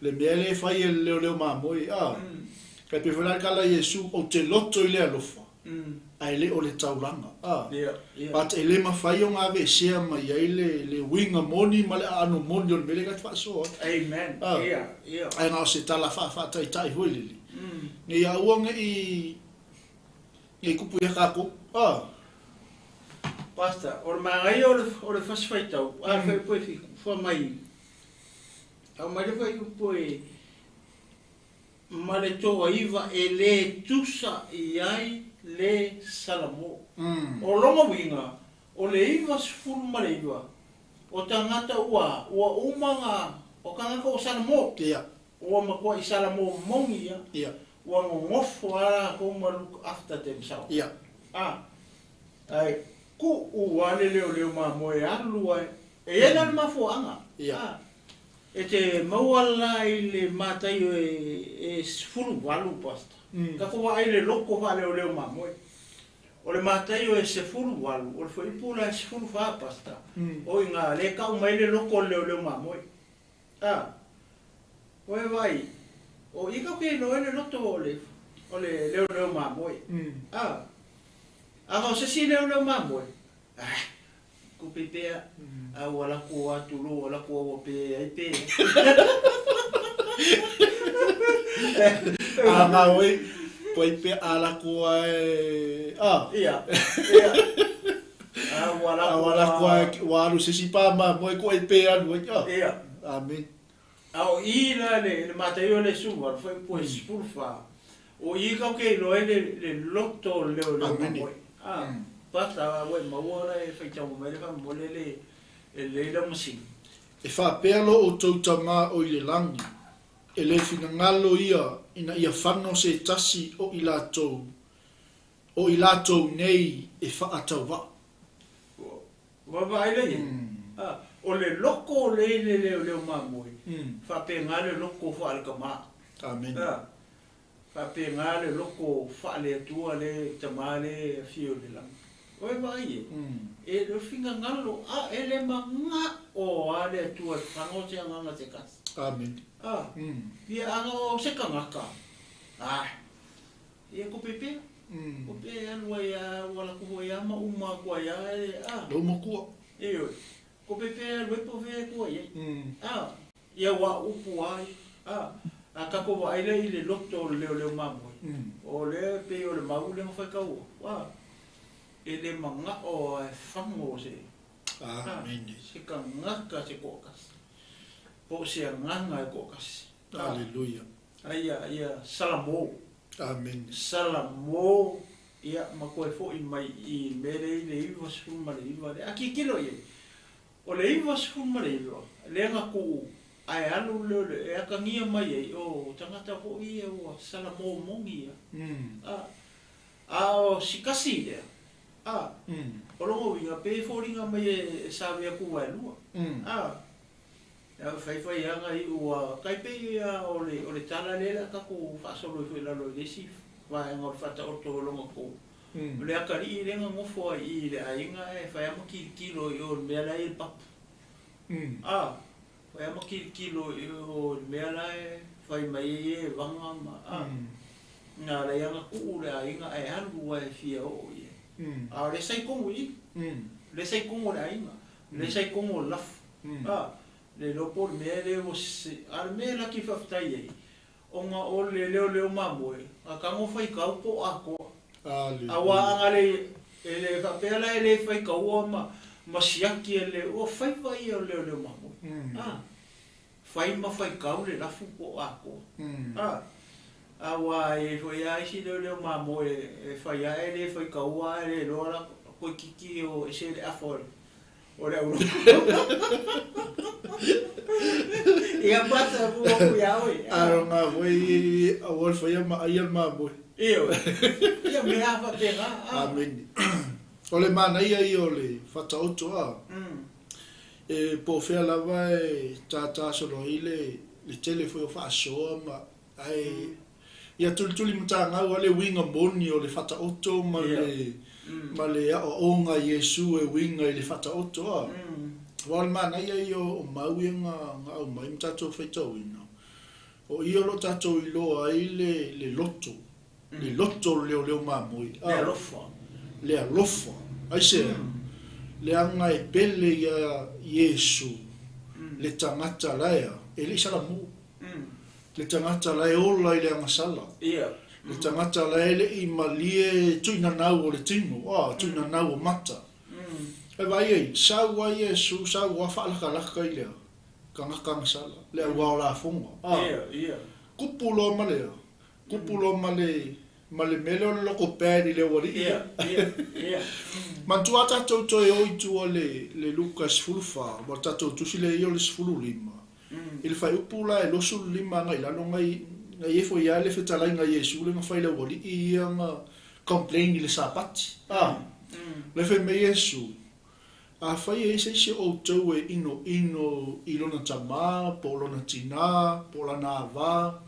Le mea le whai e leo maa mue. Kai pe whanau kala Yesu o te loto I le alofa. Ai le o le tauranga. But e le mawhai o ngā ve sea mai ai le winga moni ma le ano moni o le mele kat whaasoa. Amen. Ai ngā o se tala whaatai tai hoi lili. Ni a uanga I kupu ia kako. Pastor, o le māngai o le whaswhaitau, a whai poe whiku, whamai. Au mai le whai poe, ma le toa iwa e le tusa I ai le salamo. O longa winga, o le iwa sifuru ma le iwa, o tangata ua umanga, o kangaka o salamo. Ua makua I salamo mongi ia, ua ngofo ara ko maluku after themselves. Ai, ku uale leo ma moe alu ai, e ena le mafuanga. E te mauala I le matai e sifuru walu pasta. Ka koa ai le loko wa leo ma moe. O le matai e sifuru walu, o le whaipula e sifuru wha pasta. O inga le kau mai le loko leo ma moe. Oe vai, o ika ke no ele loto o le leo ma moe. Aga o se si leo ma moe. Ko pepea, a wala ko atulo, wala ko o pe ai pe. Nga oi, poi pe ala ko ai. Ia. Wala ko waru se si pa ma moe ko ai pe anu. Ia. Amen. Au ina le matai o le suwa, foi poe spurfa. O ika ke no le loto leo ma moe. Pata we maora e feita mo mere ka mo le la machine. E fa pelo o toutama o I le langi. E le finangalo ia ina ia whano se tasi o I latou nei e whaatau wa. Wa ai le. O le loko leo mamoi. Fa pe ngale loko fa al kama. Amen. Fa pe ngale loko fa le tua le tamale fio le lang. Oi vai. E lo finga ngalo ele manga o ale tua fango te nganga te kas. Amen. Ia anga o se kangaka. Ia ko pepe. Ko pe anu ia wala ko ia ma uma ko ia Do mo ko. Io. Ko pepe lo po ve ko ia. Ia wa upu ai. Aka ko wa ile ile loto leo mamoi. O le pe o le mau le fa ka wa. Ele manga o fango se. Amen. Se kangaka se kokas. Po se nganga kokas. Hallelujah. Ia salamo. Amen. Salamo ia makoe fo I mai I mere le iwa sfuma le iwa le aki kilo ye. O le iwa sfuma le iwa. Le ngaku ai alu le e aka ngia mai e o tangata fo ia o salamo mongi ia. O sikasi le. O longo winga pe fo ringa mai e sawe aku wai lua. Fai anga I ua kai pe ia o le tala lela kaku whaasolo I la lo le sif. Vai ngor fata o to longa ko. Le akari I renga ngofo I le ainga e fai ama kilo I o mea lai il papu. Fai ama kilo I o mea lai fai mai e vanga ma. Nga le anga ku le ainga e hangu e fia o ie. Le sai kongu I. Le sai kongu le ainga. Le sai kongu lafu. Le lopo mea le o se. Ar mea la ki whaftai ei. O ngā o le leo mamoe. A kango whai kau po ako. Awa anga le whapela le whai kau ma siaki le o whai whai o leo mamoe. Whai ma whai kau le lafu po ako. Awa e whai aisi leo mamoe. E whai ae le whai kau a le loa koe kiki o e se le afol. O le uru. Ia pata mua kuia oi. Aronga voi a wolfa ia ma ia ma voi. Io. Ia me ha fa tenga. Amen. Ole mana ia I ole fata oto a. E po fe la vai tata solo ile le telefone fa so ma ai ia tultuli mutanga ole winga boni ole fata oto ma le o onga Yesu e winga ile fata oto a. Wal mana ia o mauinga nga o mai mtato feito ino. O ia lo tatou I loa ai le loto. Le loto leo mamoi. Le alofa. Le alofa. Ai se. Le anga e pele ia Yesu. Le tangata laia. E le sala mu. Le tangata laia ola I le anga sala. Ia. Le tangata laia le I malie tuina nau o le tino. Tuina nau o mata. E vai ei, sau wa Yesu, sau wa whaalaka I lea. Kanga sala. Le au la fonga. Ia. Kupulo malea. Kupulo male mele o loko pēri le wari. Ia. Mantua tatou toi oitu o le Luka sfulufa. Wa tatou tusi le i o le sfulu lima. Il fai upula e losu lima ngai lano ngai efo ia le fetalai ngai Yesu le ngafai le wari I nga complain I le sapati. Le fe me Yesu. A fai e se o tau e ino I lona tama, po lona tina, po lana ava,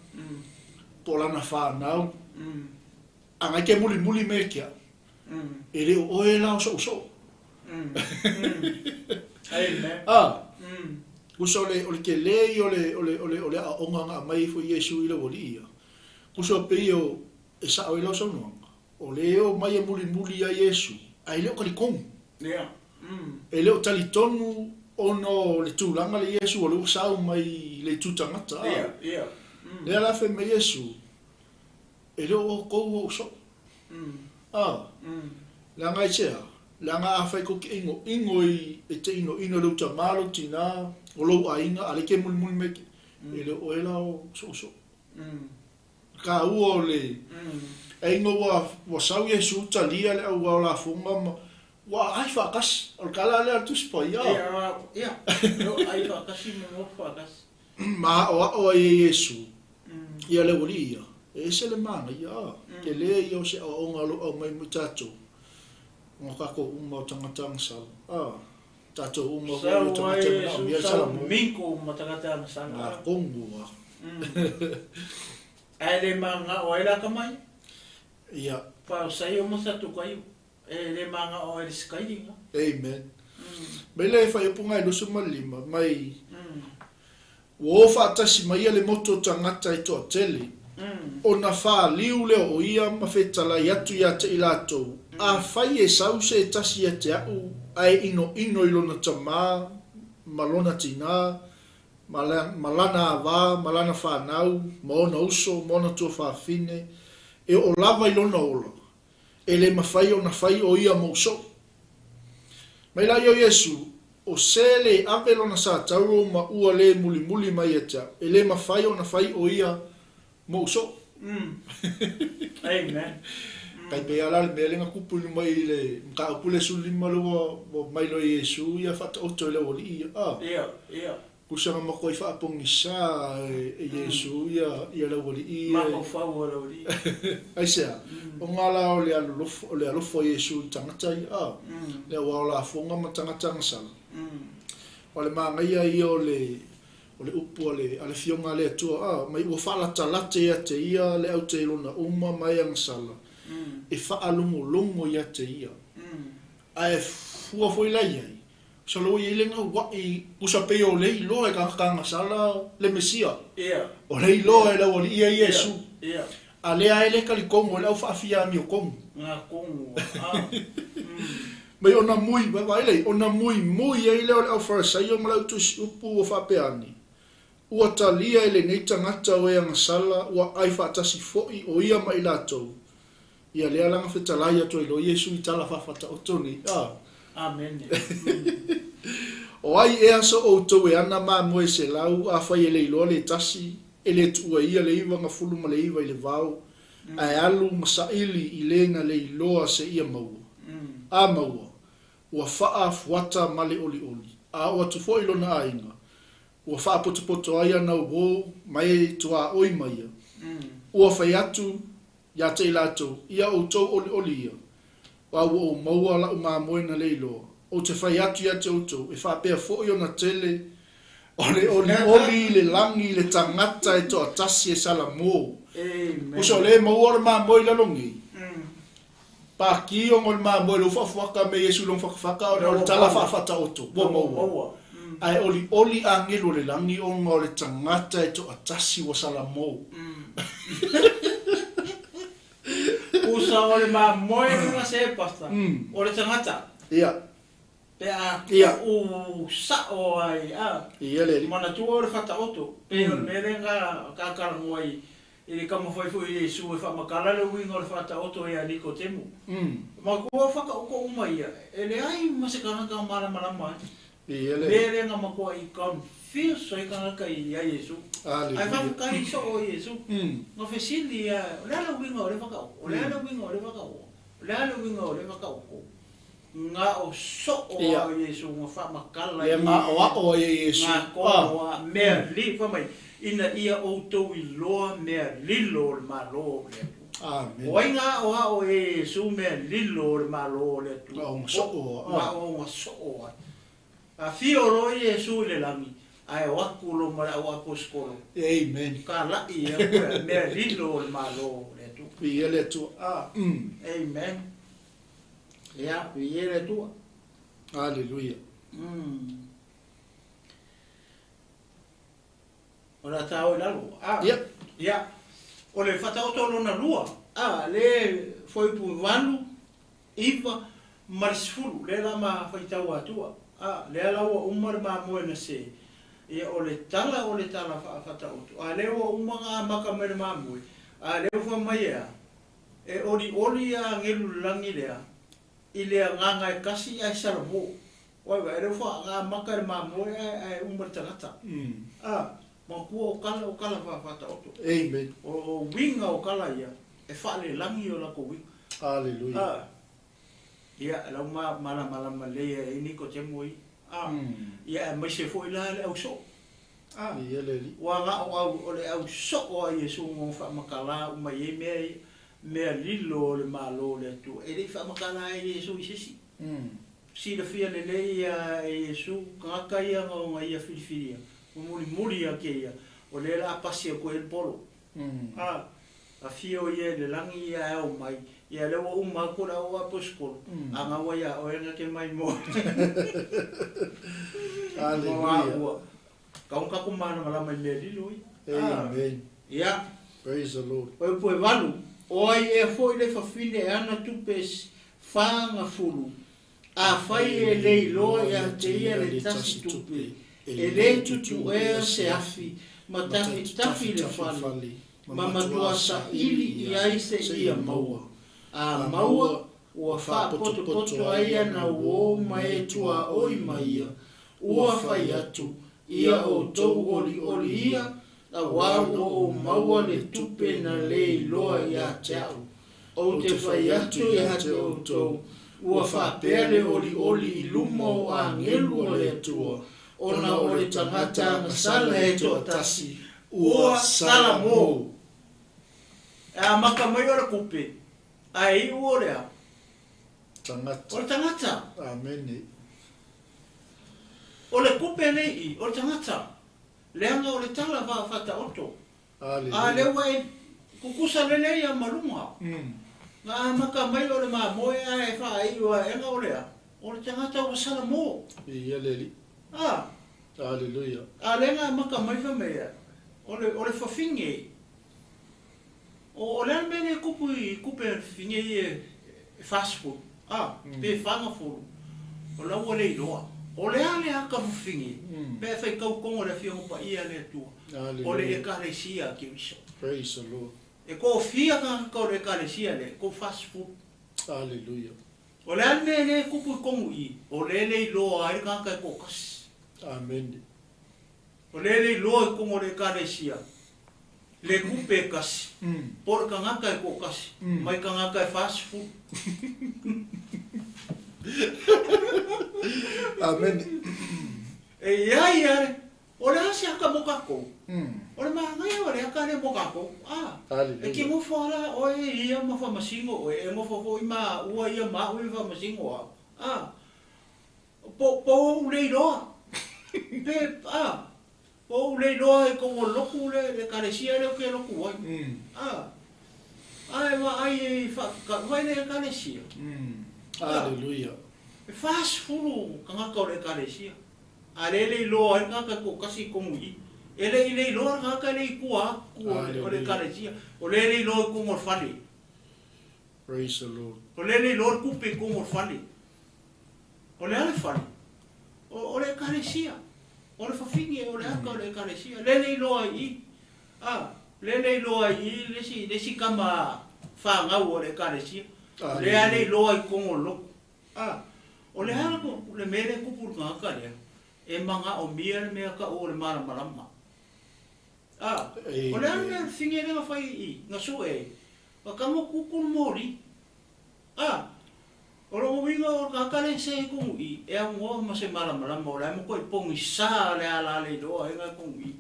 po lana whanau. Angai ke muli me kia. E reo oe lao so. Kuso ole ke lei ole a onga nga mai fo Yesu I le woli ia. Kuso pe o e sa o lao so noanga. O leo mai e muli a Yesu. Ai leo kalikong. E leo talitonu ono le tūlanga le Yesu o leo sau mai le tūtangata. Le ala fe me Yesu. E leo o kou o so. La ngai tea. La ngā awhai ko ki ingo I e te ino leu ta malo tina o lou a inga ale ke muli meke. E leo o e lao so. Ka ua o le. E ingo wa sau Yesu ta lia le au wao la funga ma. Wa ai whakas, o kala lea tu spa ia. Ia, ai whakas I mo whakas. Ma o e Yesu, ia le wali ia, e se le mana ia, ke le ia o se o ngalo o mai mutato, o kako uma o tangatang sal, tato uma o tangatang ia sala mo. Minko uma tangatang sal. Na kongu wa. Ai le manga o ai la kamai? Ia. Pa sai o mo sa tu kai. Le manga o e skai. Amen. Mai le fai punga I lusu malima mai. Wo fa tasi mai le moto tangata I to tele. O na fa liu le o ia ma fetala yatu ya te ilato. A fai e sau se tasi ya te au ai ino ilona tama malona tina malana va malana fa nau mona uso mona to fa fine e o lava ilona ola. Ele mafai o na fai o ia mo so. Mai la yo Yesu o sele avelo na sa tau ma ua le muli mai eta. Ele mafai o na fai o ia mo so. Amen. Kai pe ala me le ngakupu mai le ka upule suli malo mai lo Yesu ia fat o to le oli. Ia. Kusanga mo ko fa pongisa e Yesu ia le oli. Ma ko fa o le oli. Ai sea. O ngala o le alofo Yesu tangata ia. Le wala fonga ma tangata sala. O le mangaia I o le upu ale fionga le atua mai ua fala talate ia te ia le au te ilona uma mai ang sala. E fa alungo ia te ia. Ai fua foi la ia. So lo I lenga wa I kusa pe o le ilo e kanga sala le Mesia. O le ilo e la o ia Yesu. Ale ai le kalikongo le au faafia mi o kongo. Nga kongo. Mai ona mui vai le ona mui ai le au farisai o mala tu upu o fapeani. Ua talia ele nei tangata o anga sala ua ai fatasi foi o ia mai latou. Ia le alanga fetalai atu ilo Yesu I tala fafata o toni. Amen. O ai e aso o tau e ana ma moe se lau a fai ele ilo le tasi ele tua ia le iwa nga fulu ma le iwa I le vau. Ai alu masaili I lenga le iloa se ia maua. A maua. Ua faa fuata male oli. A ua tufo ilo na ainga. Ua faa poto aia na ubo mai tua oi maia. Ua fai atu ya te ilato ia o tau oli ia. Wa o maua la uma moe na le iloa. O te fai atu ya te auto e faa pea fo io na tele oli le langi le tangata e to atasi e sala mo. Uso le maua ma moe la longi. Pa ki o ngol ma mo lo fa ka me Yesu lo fa o tala fa ta auto. Bo mo. Ai oli angelo le langi o ngā le tangata e to atasi wa salamo. Usa o le moe nga se pasta. O le tangata. Ia. Pea u sa o ai Ia le. Mana tua o le fata oto. Pea o le mere nga kakarango ai. Ili kama whaifu i Yesu e whamakala le winga o le fata oto e a Niko Temu. Ma kua whaka uko uma ia. E le ai masekanaka o marama. Mere nga makua i confuse ai kanaka i a Yesu. Ai whakakai so o Yesu. Nga whesili ia. O le ala winga o le whaka uko. O le ala winga o le whaka uko. O le ala winga o le whaka uko. Nga o so o a Yesu nga whamakala i. Nga o a Yesu. Nga kono a mea li whamai. Ina ia outou I loa mea lilo le malo le tu. Amen. O inga o a o e Yesu mea lilo le malo le tu. Nga o nga so o. Nga o nga so o. A fio lo Yesu le langi. Ai o akulo mara o aposkolo. Amen. Ka la ia mea lilo le malo le tu. Ia le tu. Amen. Ia, ia le tu. Hallelujah. Ora tau lalo. Yep. Ya. O le fata o tolo na lua. Le foi pu valu iva marisfulu le la ma faitau atua. Le ala o umar ma mo na se. Ia o le tala fata o. Le o umanga maka mer ma mo. Le fo mai ya. E oli a ngelu langi le. Ile nganga e kasi ai sarbo. Wa le fo nga maka ma mo ai umar tangata. Ma kua o kala whawhata oto. Amen. O winga o kala ia, e whale langi o lako winga. Hallelujah. Ia, lau malama lea e Niko Temu i. Ia, e mai se fo ila le au so. Ia le li. Wa nga o le au so o a Yesu ngon whamakala o mai e mea lilo le malo le tu. E le whamakala e Yesu i sisi. Si le fia le ia e Yesu, ngaka ia ngā ia whiriwhiria. Muri a ke ia. O le la pasi a koe el polo. A fio ia le langi ia e o mai. Ia le o uma kura o aposkolo. A ngā waia o enga ke mai mo. Hallelujah. Kaunga kumana malama i mea lilo i. Amen. Ia. Praise the Lord. O poe walu. O ai e foi le fafine e ana tupes whanga fulu. A whai e lei loa e a te ia le tasi tupe. E le tutu e se afi, ma tafi le whali, ma matua sa ili I aise ia maua. A maua, ua wha poto aia na uo mai tua oi maia, ua whai atu, ia o tau oli ia, a wau o maua le tupe na le loa ia teau. O te whai atu e hate o tau, ua wha pere oli I lumo a ngelu o le tua. Ona o le tangata na sala e to atasi. Ua sala mo. A maka mai ora kupe. A i ua rea. Tangata. O le tangata. Amen. O le kupe nei I. O le tangata. Leanga o le tala whata oto. A le wai kukusa lele ia marunga. Nga maka mai o le maa moe a e wha i ua enga o rea. O le tangata ua sala mo. Ia leli. Hallelujah. A lenga maka mai fa mea. O le fafinge. O le mene kupe finge e fast food. Pe fanga food. O la o le loa. O le ale aka finge. Pe fai kau kongo le fiongo pa ia le tua. O le ekalesia ki wiso. Praise the Lord. E ko fia ka le ekalesia le ko fast food. Hallelujah. O le mene kupu kongo I. O le loa ai ka ko kas. Amen. O le loa kongo le ekalesia. Le kupe kasi. Por ka ngaka e ko kasi. Mai ka ngaka e fast food. Amen. E ia. O le asi aka mokako. O le mahangai o le aka le mokako. E ki mo fala o e ia ma fa masingo. O e mo fa fo ima ua ia ma ui fa masingo. Po le loa. Pe po le loa e ko loku le kalesia le ke loku wai. Ai ma ai fa ka vai le kalesia. Hallelujah. E fast food ka ngaka o le kalesia. Alele lo ai ka ko kasi ko mui. Ele lo ka le kua o le karesia. O le lo ko mo fali. Praise the Lord. O le lo ku pe ko mo fali. O le ale fali. O le karesia. O le fafingi o le aka o le karesia. Le lo ai. Le lo ai le si kama fa nga o le karesia. Le ale lo ai ko mo lo. O le ala ko le mele ku pu nga ka le. E manga o mia le mea ka o le mara marama. O le ana finge le fai I nga so e. Wa kamo kuku mori. O lo winga o ka kale se ko I e ngo ma se mara marama o le mo ko pongi sa le ala le do e nga ko I.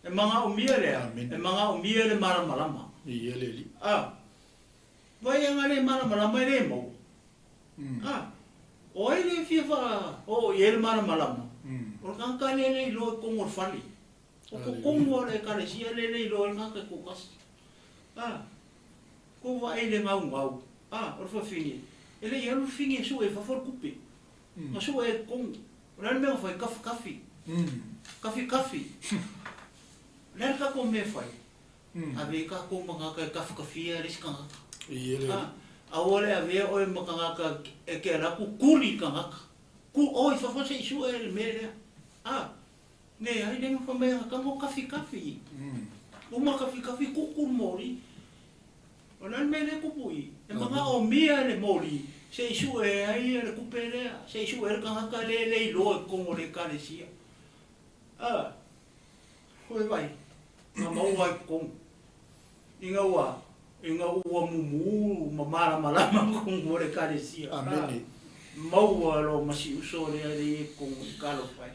E manga o mia le. E manga o mia le mara marama. I ele li. Vai nga le mara marama le mo. O ele fifa o ele mara marama. O ka le lo ko mo fali. O ko mo le ka le sia le lo nga ka ko kas. Ko va ele ngau ngau. O fa fini. Ele ia fini so e fa for kupe. Ma so e ko. Ora me fa kafi. Kafi. Le ka ko me fai. Ave ka ko manga ka kafi ris ka. Ele. Ahora ave o manga ka e ke ra ku kuli ka. Ku oi fa fa se so e me. Ne, ai denga fa me ka mo kafi. Uma kafi kuku mori. Ona me le kupui. E manga o mia le mori. Se isu e ai le kupere, se isu e ka le lo ko mo le karesia. Hoi vai. Na mau ai ko. Inga ua mumu mamara malama ko mo le karesia. Amen. Mau lo masi uso le ko kalo fai.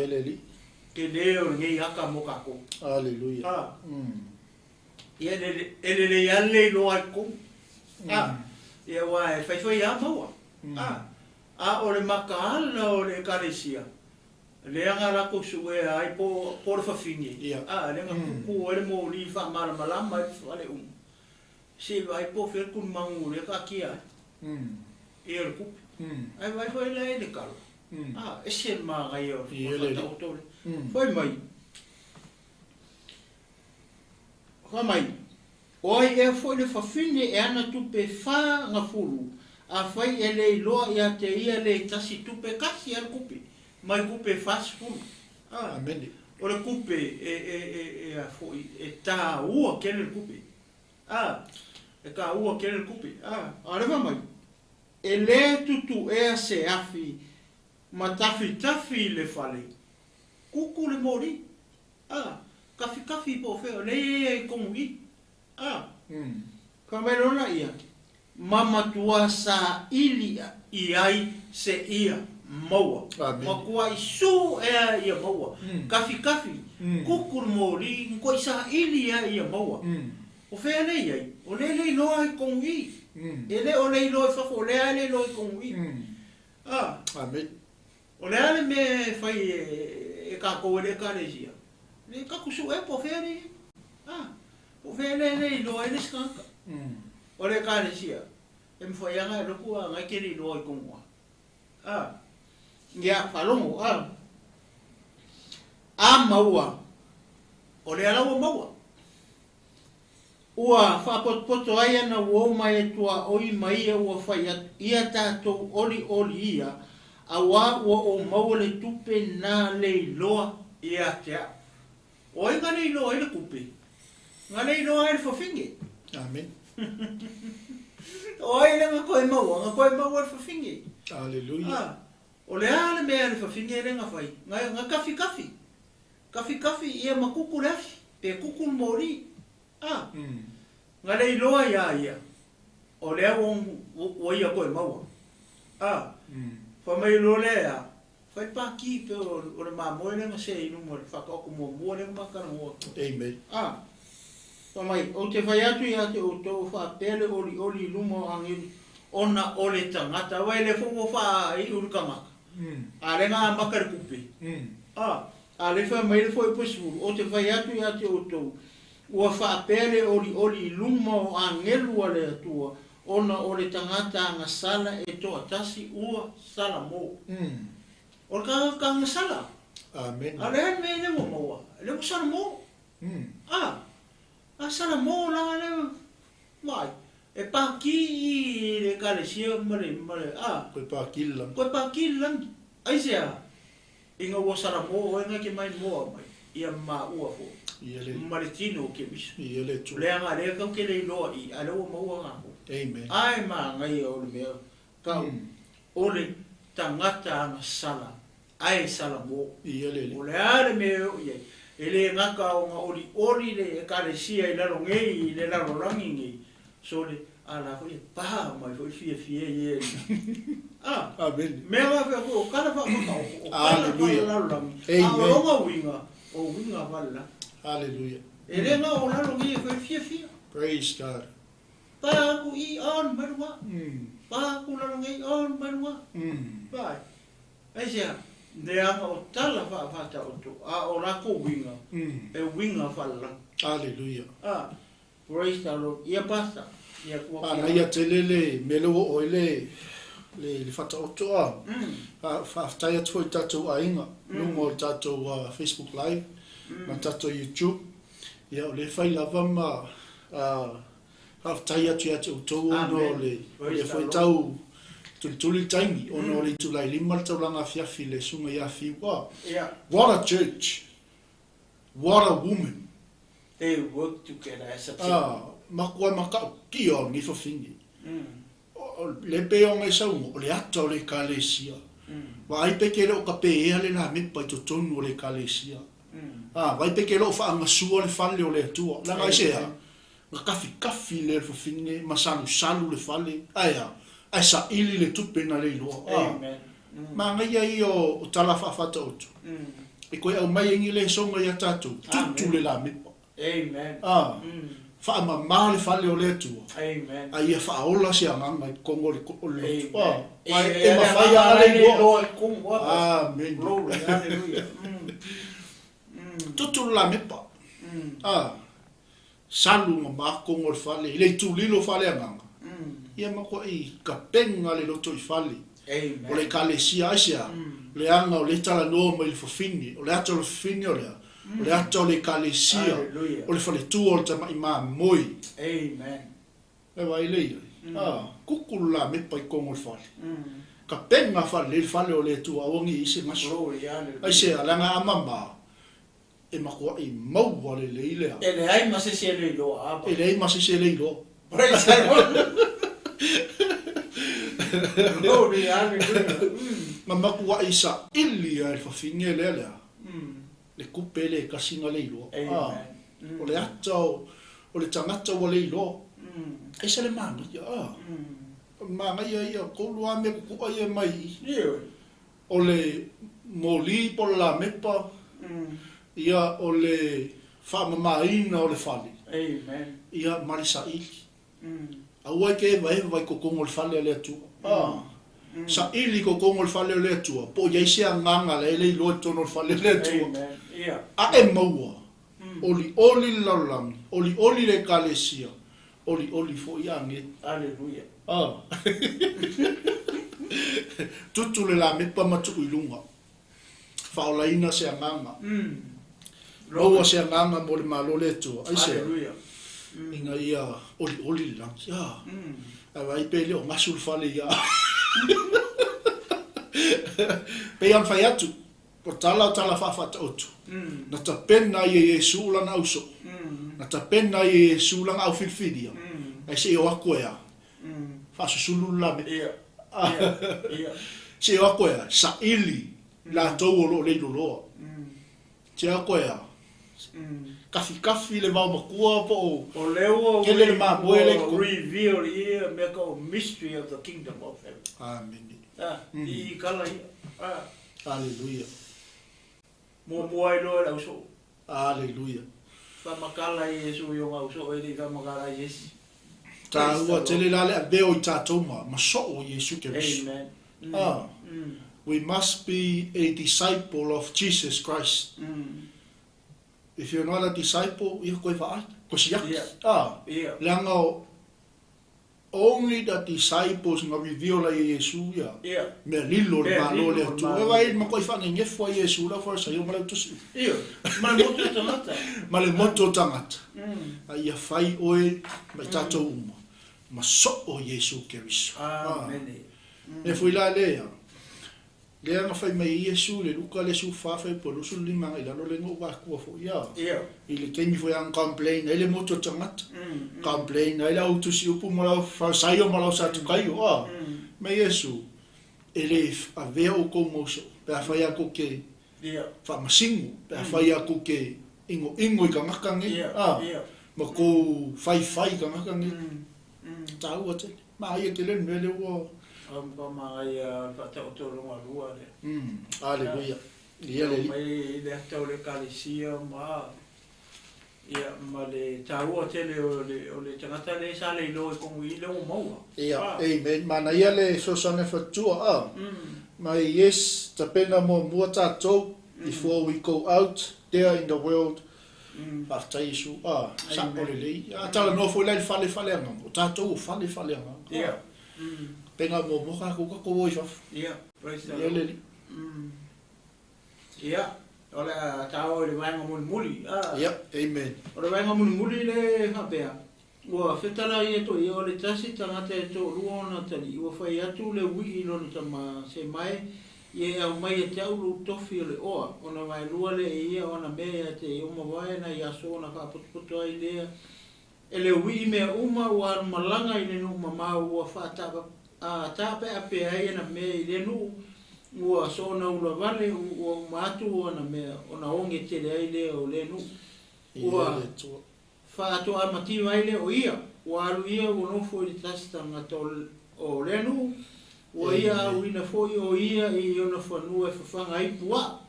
Ele li. Ke leo ngai haka mo kako. Hallelujah. Ele le lo ai ko. Ia wa fai ya maua. O le makala o le karesia. Le anga la ko suwe ai po fa fini. Le nga ku le mo li fa mara malama fa le Se vai po fer kun mangu le ka kia. E ku. Ai vai foi le kalo. Ese ma ga yo. Foi mai. Oi e foi le fafine e ana tupe fa nga fulu. A fai ele lo ia te ia le tasi tupe kasi al kupe. Mai kupe fas fulu. Amen. O le kupe e foi e ta ua kele kupe. E ka ua kele kupe. Ale mai. Ele tutu e se afi ma tafi le fale. Kuku le mori. Kafi po feo le kongi. Kamerona ia. Mama tua sa ilia iai se ia maua. Ma kua isu ia maua. Kafi. Kuku le mori ko sa ilia ia maua. O fea le iai. O le lo ai kongi. Ele o le lo fa fo le lo kongi. Amen. O le ale me fai e ka ko le karesia. Le ka kusu e po fere. Po fere le lo e skanka. O le karesia. E me fai anga ro ku anga ke le lo e konwa. Ya falongo maua. O le ala maua. Ua fa poto ai na wo mai tua oi mai ua fai ia tato oli ia. Awa o maule tupe na le loa ia tea. O inga le loa ele kupe. Nga le loa ele fafinge. Amen. O ele nga koe maua ele fafinge. Hallelujah. O le ale mea ele fafinge ele nga fai. Nga kafi. Kafi ia makuku lefi. Pe kuku mori. Nga le loa ia. O le o ia koe maua. Fa mai lo lea. Fai pa ki pe o le mamoe le ma se inu mo le whakaoko mo le makana mo. Amen. Fa mai, o te whai atu ia te o tō wha pele oli lumo angiri. Ona o le tangata. Wai le fo wha i urukamaka. A le ngā makare kupe. A le wha mai le fo i pusuru. O te whai atu ia te o tō. Ua wha pele oli lumo angelu a le atua. Ona o le tangata nga sala e toa tasi ua sala mo. O ka nga sala. Amen. Ale me le mo. Le sara mo. A sara mo la le mai. E pa ki le kalesia mare. Koe pākila. Ko pa ki lan. Ai sia. Inga wo sara mo inga ke mai mo mai. Ia ma ua fo. Iele. Maritino ke bis. Iele tu. Le anga le ka ke le lo I ale wo mo nga. Amen. Ai ma ngai o le mea. Ka ole tangata anga sala. Ai sala mo. Iele. O le ale mea o ye. Ele ngaka o nga oli le kalesia I laro ngei, le laro rangi ngei. So le ala ko ye pa mai fo fie ye. Amen. Mea wa ko kala fa ko. Hallelujah. Amen. O winga. O winga wala. Hallelujah. Ele nga o laro ngei fo fie. Praise God. Pa ku I on marwa. Pa ku laro ngei on marwa. Pai. Ai sia. Ne anga o tala fa ta o to. O la ko winga. E winga wala. Hallelujah. Praise the Lord. Ia pasta. Ia ko. Ana ia telele melo o ile le fata o toa. Fa tai atu tatu ainga. No tatu Facebook live. Ma tatu YouTube. Ia le fai lava ma fa tai atu to no le foi tau tuli taimi ono le tulai lima taulanga fiafi le sunga ia fi wa. What a church. What a woman. They work together as a team. Makua maka ki o ni fofingi. Le pe o ngai sau o le ato le kalesia. Wa ai pe ke o ka pe e le na me pa to tonu le kalesia. Vai pe ke o fa anga su le falle o le tua. La ngai se ha. Ka kafi le fofingi masalu le falle. Ai sa ili le tupe na le lo. Amen. Ma ngai ai o tala fa fata o tu. E koe au mai ngi le songa ya tatu. Tutu le la me. Amen. Fa ma le fale o le tua. Amen. Ai fa ola se anga kongo le le tua. Ai E ma fa ya ale lo. Amen. Glory, hallelujah. Tutu la me pa. Salu ma kongo le fale le tu lilo fale anga. Ia ma ko I ka penga le loto I fale. Amen. O le kalesia asia. Le anga o le tala no mai le fofini. O le ato le fofini o le. O le ato le kalesia. O le fale tu o le tama ima moi. Amen. E vai le. Kukulu la me pa I kongo le fale. Ka penga fale le fale o le tu a ongi isi maso. Glory, hallelujah. Ai se alanga amama. E mako I mau wale le ilea. E le ai ma se le lo aba. E le ai ma se le ilo. Praise the Lord. Glory, hallelujah. Ma makua isa ili ai fafinge le le. Le kupele kasinga le ilo. Amen. O le ato o le tangata o le ilo. E se le manga ya. Manga ia ko lua me ku ai mai. O le moli po la mepa. Ia o le fa mamaina o le fali. Amen. Ia marisa iki. Aua ke vai ko kongo le fale le tu. Sa ili ko kongo le fale le tu. Po ia se nganga le lo tono le fale le tu. Amen. Yeah. A e maua. Oli lalang. Oli le kalesia. Oli fo ia nge. Hallelujah. Tutu le la me pa matu ilunga. Faolaina se nganga. Loa se nganga mo le malo le tu. Ai se. Hallelujah. Inga ia oli lang. Ya. Ai pele o masul fale ia. Pe an fai atu. Po tala fa otu. Na ta pena ye Yesu lana auso. Na ta pena ye Yesu lana au filfidia. Ai se o akoea. Fa sulu la me. Yeah. Se o akoea sa ili la to lo le lo. Se akoea. Kafi le mau makua po o leo ke le ma boele ko reveal here make a mystery of the kingdom of heaven. Amen. I kala Hallelujah. Mo ai lo la so. Hallelujah. Fa makala Yesu yo nga so ele fa makala Yesu. Ta ua tele lale a beo I tātou ma so o Yesu ke risu. Amen. We must be a disciple of Jesus Christ. If you're not a disciple, you koe whaai. Ko si yaki. Yeah. Leanga o only the disciples nga viviola Yesu ya. Ia. Me lilo le malo le tu. malo. E vai ma koi fanga ngefo Yesu la for sa yo mala tu. Ia. Ma moto tangata. Ma le moto tangata. Ai a fai oe mai tato uma. Ma so o Yesu Keriso. Amen. E foi la lea. Lea nga fai mai Yesu le Luka le su fa fai po lusu lima ngai lalo le ngua kua fo ia. Ia. Ile kemi foi ang complain ele moto tangata. Complain ele auto si upu mala fa saio mala sa tu kai o. Me Yesu ele a vea o como so. Pe a fai ako ke. Ia. Fa masingu. Pe a fai ako ke ingo i ka ngakangi. Ia. Ma ko fai ka ngakangi. Tau ate. Ma ia ke le mele o. Amba mai pata o tolo lua le. Aleluia. Ia le. Mai le tau le kalisia ma. Ia ma le tau o tele o le tangata le sa le lo e kongu i le o maua. Ia, amen. Mana ia le sosane fatua Mai yes, tapena mo mua tātou before we go out there in the world. After Yesu, sa o le lei. Tala no foi lai fale anga. O tātou o fale anga. Ia. Penga mo moka kuka ko voi faf. Ia, praise the Ia Lord. le. Ia, ola tau le vanga muli. Ia, amen. Ola vanga muli le hapea. Ua fetala i eto i o le tasi tangata e to ruona tali. Ua fai atu le wi i lona tama se mai. Ie au mai e te aulu tofi o le oa. Ona vai lua le e ia ona mea te uma waena i aso ona ka putuputu ai lea. E le wi mea uma ua malanga i le numa mau ua whaatapa. Tape ape ai na mea i le nu. Ua so na ula vale ua umatu ona mea. Ona onge te le ai le o le nu. Ua whaato a mati mai le o ia. Ua alu ia ua nofo i tasi tangata o le nu. Ua ia uina foi o ia i ona whanua e whawhanga i pua.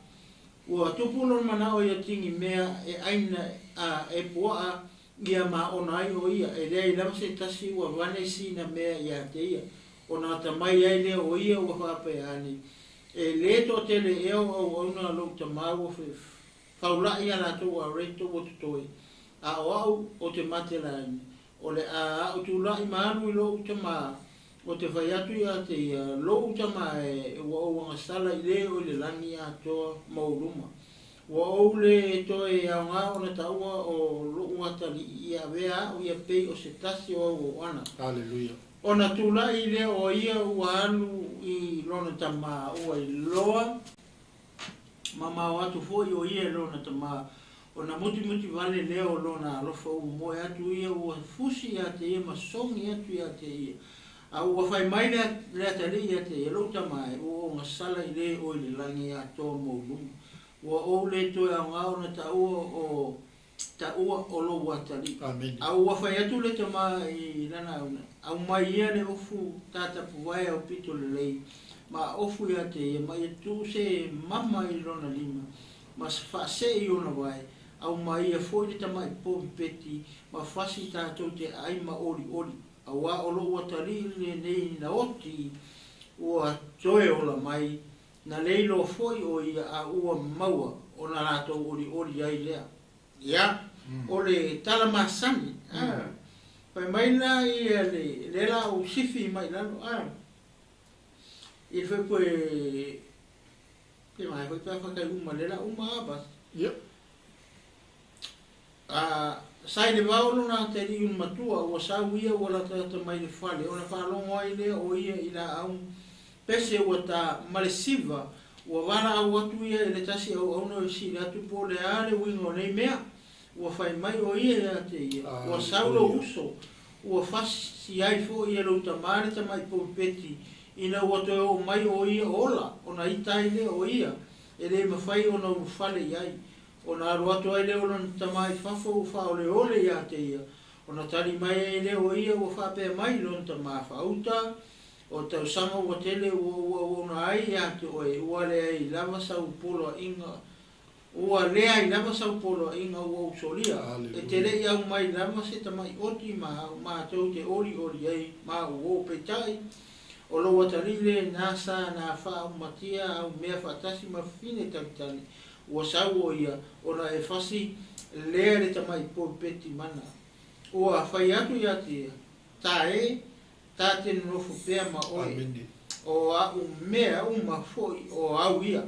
Ua tupulon manao ia tingi mea e aina e pua ia ma ona ai o ia. E lea i lama se tasi ua wane si na mea ia te ia. Ona tamai ai le o ia ua whape ani. E le to tele eo au auna lo tamau whaula ia la tō a reito o tutoi. A au o te mate lani. O le a au tūla i maanu i lo tamaa. O te whai atu ia te lo tama e ua o wanga sala i le o le langi a toa mauruma. Ua o le toa e au ngā o na taua o lo uatari i a wea o ia pei o se tasi o au ana. Hallelujah. O na tūla i le o ia ua anu i lona tama ua i loa. Mama o atu foi o ia lona tama. O na muti vale leo lona alofa u moe atu ia ua fusi a te ia masongi atu ia te ia. A ua whai mai lea tali ia te elo tamai o ngā sala i le o i le langi a tō mōlumu. Ua o le toi a ngā ona taua o lo watali. Amen. A ua whai atu le tamai i lana una. A mai ia le ofu tātapu wai au pito le lei. Ma ofu ia te ia mai tu se mama i lona lima. Ma se i ona wai. A mai ia foi le tamai po peti. Ma fasi tātou te aima ori. Awa o lo watari le nei na oti ua toe ola mai na leilo foi o ia a ua maua o na rato ori ai lea. Ia, o le talamasani. Pai mai na i le la o sifi mai lalo. I fai poe ke mai fai pia whakai uma le la uma abas. Yep. Sai le vaolo na te ri un matua o sa uia o la tata mai le fale o na whalongo ai le o ia i la au pese o ta malesiva o vana au atu ia e le tasi au no i si le atu po le ale wingo nei mea o whai mai o ia te ia o saulo uso o fasi ai fo ia lo tamare ta mai po peti ina o to o mai o ia ola o na itai le o ia e le mawhai o na ufale iai. O na aruatu ai leo lana tamai whafo wha ole ole ia te ia. O na tari mai ai leo ia o whape mai lona tamai whauta. O tau sama ua tele ua na ai ia te oe. Ua lea i lava sau polo a inga. Ua lea i lava sau polo a inga ua usolia. E te le iau mai lava se tamai oti ma tau te ori ai ma ua petai. O lo watarile nasa na wha matia au mea whatasi ma fine tamitani. Ua sau o ia, ora e whasi lea le tamai po peti mana. Ua whai atu ia te tae, tātenu nofu pēr ma oi. Amene. O au mea uma foi o au ia.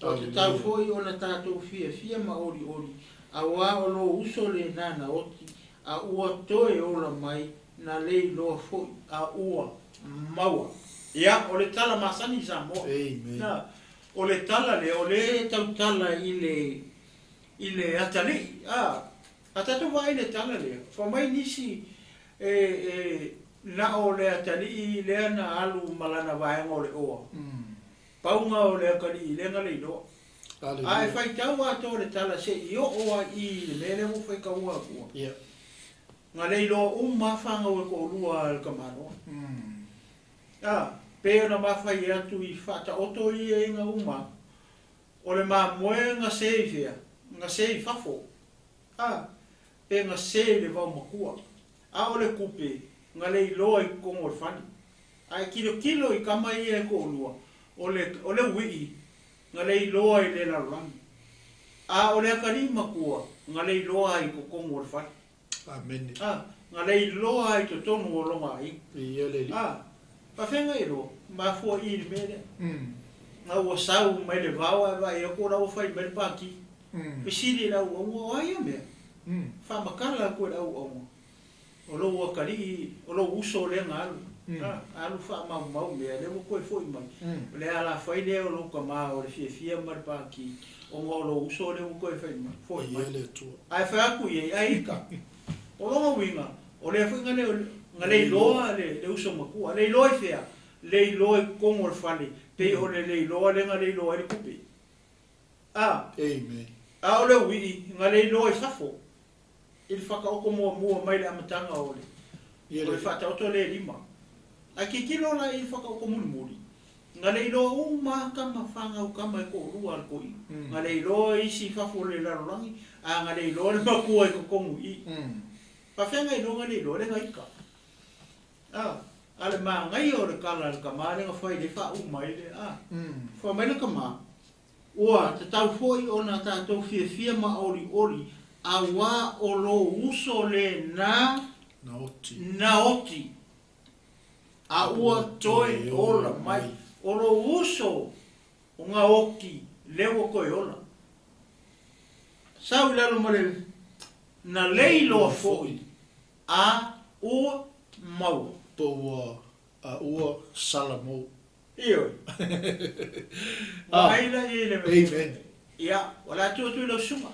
O te tau foi o na tātou fia ma ori. A wā o lo uso le nana oti. A ua toe ola mai na lei loa foi. A ua maua. Ia, o le tala masani sa mo. Amen. O le tala le, o le tau tala i le atali. A tatu vai le tala le. Fa mai nisi na o le atali i lea na alu malana vaenga o le oa. Paunga o le akari i lenga le ilo. Ai fai tau ato le tala se i o oa i le mele mo fai kaua kua. Nga le ilo mafanga o ko lua al kamano. Peo na mawhai e atu i whata oto i e inga uma. O le maa moe nga sei fea, nga sei fafo. Pe nga sei le vau makua. O le kupe, nga le iloa i kongo le whani. Ai kilo i kamai e ko lua. O le wii, nga le iloa i le larangi. O le akari makua, nga le iloa i ko kongo le whani. Amen. Nga le iloa i to tonu o longa i. Ia le li. Pa whenga i ro, ma fua i le mele. Nga ua sau mai le vawa e vai e ko rau whai mele pāki. Pesiri rau ongo aia mea. Whamakara koe rau ongo. O lo ua kari, o lo uso le nga alu. Alu wha mau mea, le mo koe fwoi mai. Le ala whai leo lo ka maa o le fia mele pāki. Ongo o lo uso le mo koe whai mai. Fwoi mai. Ia le tua. Ai whai aku i ai ika. O longa winga, o le whinga leo nga le iloa le uso makua, le iloa i whea, le iloa i kongo le whale, pe o le iloa le nga le iloa i kupe. Amen. O le ui, nga le iloa i safo, i le whakaoko mua mai le amatanga o le, o le whata oto le lima. A ki kilo la i whakaoko muri. Nga le iloa kama whanga kama e ko rua al koi, nga le iloa i si whafo le larolangi, nga le iloa le makua i ko kongu i. Pa whenga i longa le iloa le ngaika. Ale maa ngai o le kala le kama le nga whai le wha umai le wha mai le kama ua te tau fwoi o na tātou fia ma ori a wā o lo uso le na oti a ua toi ola mai o lo uso o ngā oki lewa koe ola sau lalo ma le na leilo fwoi a ua mau Ua ua salamo. Iyo. Maila i le me. Amen. Ia, wala tu lo suma.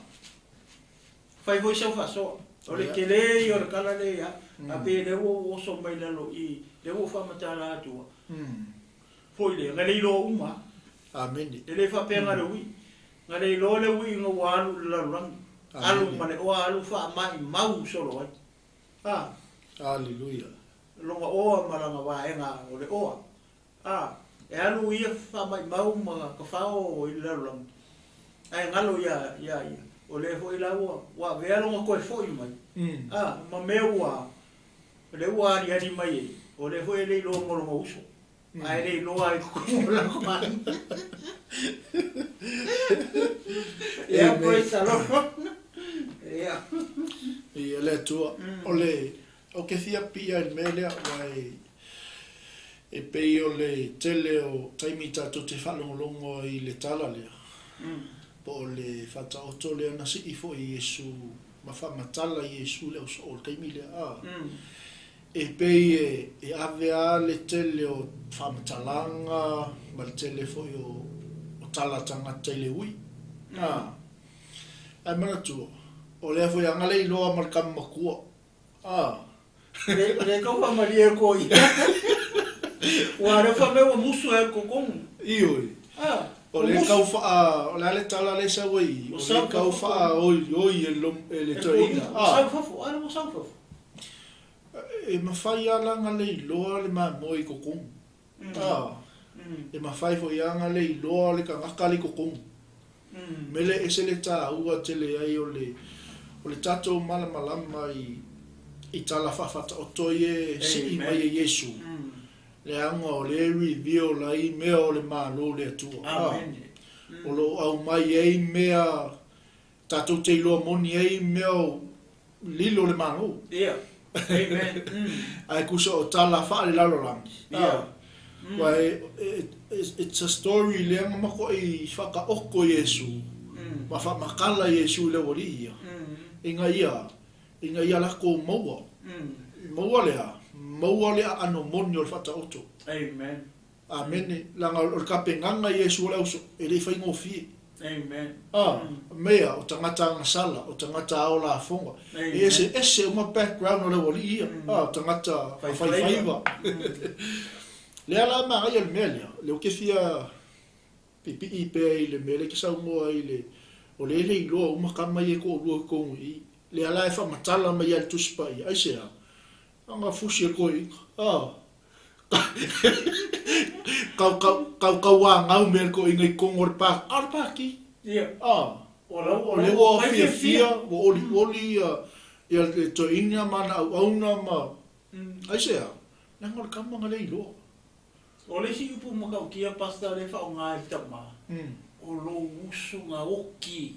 Fai voi sau faso. O le kele i o le kala le ia. A pe le o so mai lo i. Le o fa matala atua. Foi le, ngale i lo uma. Amen. Le fa pe ngale ui. Ngale i lo le ui ngo walu la rang. Alu mane o alu fa mai mau solo ai. Hallelujah. Longa oa malanga waenga o le oa. E alu ia whamai mau mga ka whao o i larulang. Ai ngalo ia. O le fo i la ua. Wa vea longa koe fo i mai. Ma mea ua. Le ua ari mai e. O le fo i le ilo ngolonga uso. Ai le ilo ai kukungo la kumani. Ia praise the Lord. Ia. Ia le tua. O le... O ke fia pia i melea wai e pei o le tele o taimi tātou te whalongolongo i le tala lea. Po o le whata oto lea nasi i fo i Yesu, ma whamatala i Yesu lea o le taimi lea. E pei e avea le tele o whamatalanga, ma le tele fo i o tala tangata i le ui. Ai mana tua, o lea fo i angale i loa marikama makua. Le kau maria ko i. Wa re fa me o musu e ko kon. Ioi. O le kau fa o le tala le sa wei. O le kau fa o le toina. Sa fofo, ana mo sa fofo. E ma fai ala nga le loa le ma moi ko kon. E ma fai fo yanga le loa le ka ngakali ko kon. Mele ese le ta ua tele ai o le tato malama i tala whawhata o toie si i mai e Yesu. Le anga o le review la i mea o le malo le atua. O lo au mai ei mea tatou te iloa moni ei mea o lilo le malo. Amen. Ai kusa o tala whaare lalorangi. Yeah. Wai, it's a story leanga mako i whaka oko Yesu. Ma whamakala Yesu le wari ia. Inga ia lako maua. Maua lea ano moni o le whata oto. Amen. Amen. Langa o le kapenganga Yesu le auso, e le whaingo fie. Amen. Mea, o tangata ngasala, o tangata ao la fonga. Ese uma background o le wali ia. O tangata whaiwhaiwa. Lea la maa ia le mea lea. Leo ke fia pipi i pea i le mea, le ke sau moa i le o le iloa uma kama i e ko rua kongu i. Lea la e whamatala mai al tuspa i. Aise a. Anga fusi e koi. Kau ngau mea ko ingai kongor pak. Ar paki. Yeah. O le o fia, o oli ia le to inya mana au na ma. Aise a. Nanga le kama ngale iloa. O le si upu makau kia pasta le whao ngā i tama. O lo usu ngā oki.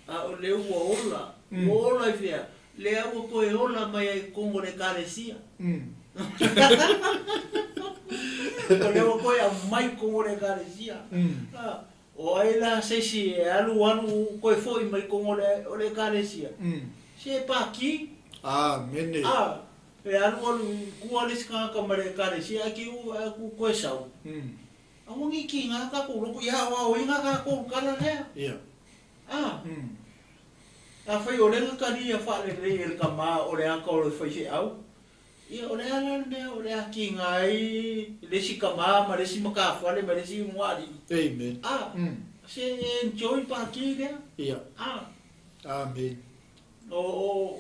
O le ua ola. Ola i whia. Le au koe ola mai ai kongo le karesia. O le ua koe a mai kongo le karesia. O ai la sesi e alu anu koe foi mai kongo le karesia. Se paki. Mene. E alu kua le sika kamare karesia ki u koe sau. Awangi ki ngā kako loko ia wao i ngā kako kala lea. Ia. A whai o lenga kari a whaale rei e kama o le aka o le whai se au. Ia o le ala mea o le aki ngai lesi kama ma lesi makawhale ma lesi mwari. Amen. Se enjoy pa ki lea. Ia. Amen. O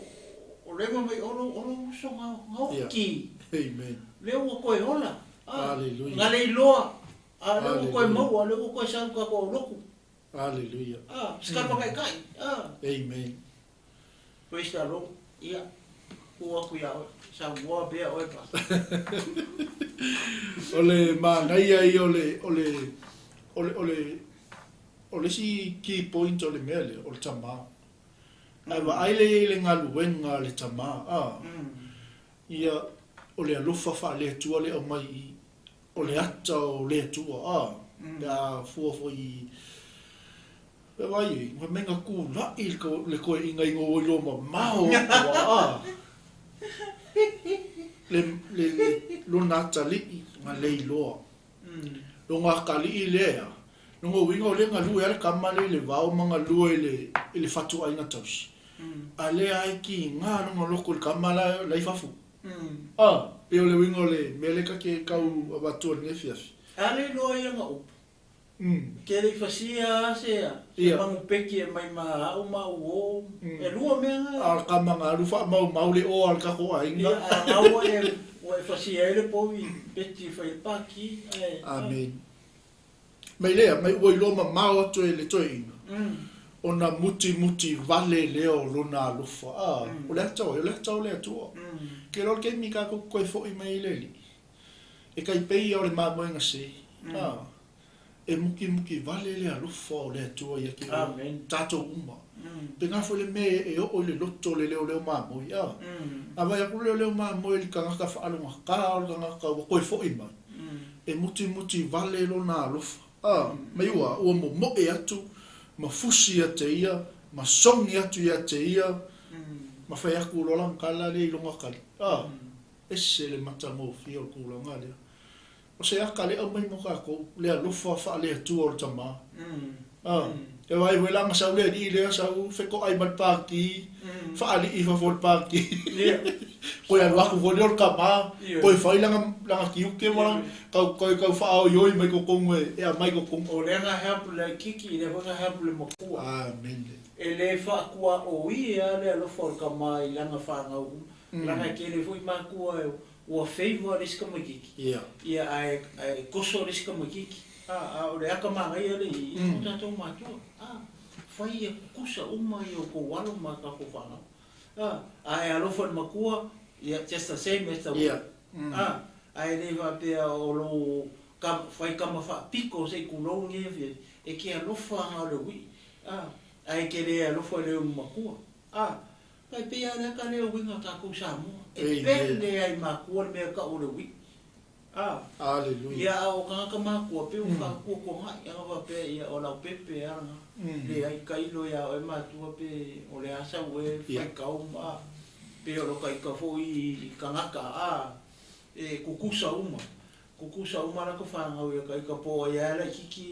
lenga mai olo uso ngā ki. Amen. Leo o koe ola. Hallelujah. Ngā lei loa. Leo o koe maua, leo o koe sanka ko loku. Hallelujah. Skapa kai. Amen. Praise the Lord. Ia. Ua kuia o. Sa mua bea o e pa. Ole manai ai ole si key point ole mele ole tama. Ai wa ai le ngaluenga le tama. Ia ole alofa fa le tua le o mai ole ata o le tua. Da fo i vai, me menga ku la il ko le ko inga ingo lo mao le lo natali ma le lo lo nga kali le lo ngo wingo le nga lu el kamale le vao manga lu ele fatu ai na tos ale ai ki nga no lo ko kamala le fafu pe le wingo le mele ka ke kau abatu ne fiafi ale lo ia nga up Kere fasia sea. Mangu peki e mai ma au mau o. E lua mea nga. Ar kamanga rufa mau le o al kako ai nga. Ia au e fasia ele povi peti fai paki. Amen. Mai lea, mai oi loma mau atu e le toi inga. Ona muti vale leo lona lufa. O le atau le atua. Ke lor ke mika ko koe fo i mai leli. E kai pei au le maa moenga se. E muki vale le alufa o le atua ia ki tato uma. Pe ngā fo le me e o le loto le leo mamoi. A vai aku leo mamoi li ka ngaka whaalunga ka o ngaka koe fo i mai. E muti vale lo na alufa. Mai ua mo e atu, ma fusi a te ia, ma songi atu ia te ia, ma whai aku lolang kala le ilonga kali. Ese le mata mo fia o kulanga lea. O se aka le au mai mo kako, lea lufa wha lea tua o tama. E wai welanga sau lea di lea sau wheko ai mal pāki, wha ali i whafol pāki. Koe anu aku kone or ka maa, koe whai langa ki uke wala, kau wha au ioi mai ko kongu e a mai ko kongu. O lenga helpu le kiki, le wanga helpu le makua. Amen. E le wha kua o ia lea lufa o ka maa i langa whangau. Langa ke le fui makua e ua favor riska makiki. Ia ai koso riska makiki. O le aka maa ia le i tatou matua. Whai e kusa uma i o ko walo ma ka ko whanga. Ai alofa ni makua, just the same as the one. Ai lewa pia o lo whai kama wha piko se kulou ngewe, e ke alofa nga o le wi. Ai ke le alofa le makua. Kai pe ana ka le winga ka ku samu. E pele ai makua me ka o le wi. Hallelujah. Ia o ka makua pe u fa ku ko nga ia va pe ia o la pepe ana. Le ai kai lo ia o matua pe o le asa we fa ka uma. Pe o kai ka foi ka ngaka e kukusa uma. Kukusa uma la ko fa nga ia kai ka po ia la kiki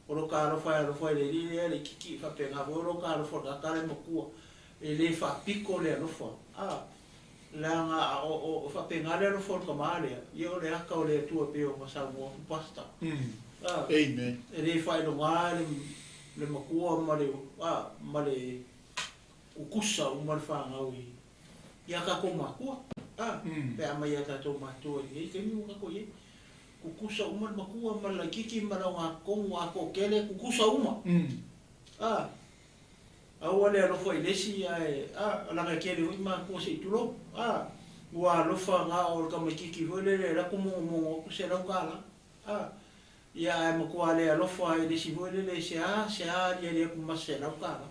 o lo ka lo fa le le kiki fa pe nga o lo ka lo fa ka le makua. E le fa pico le lo fa la nga o fa pe nga le lo fa ka male io le aka o le tua pe o sa mo pasta amen e le fa lo male le makua male male o kusa o mal fa nga wi ia ka ko makua pe ama ia ta to mato e ke mi ka ko ye ku kusa o mal makua mal kiki mal nga ko ko kele ku kusa uma Awa le alo foi lesi ai la ka kele ui ma ko se tulo wa lo fa nga o ka makiki ho le la ko mo ko se la kala ia mo ko ale alo fa ai lesi ho le se ia le ko ma se la kala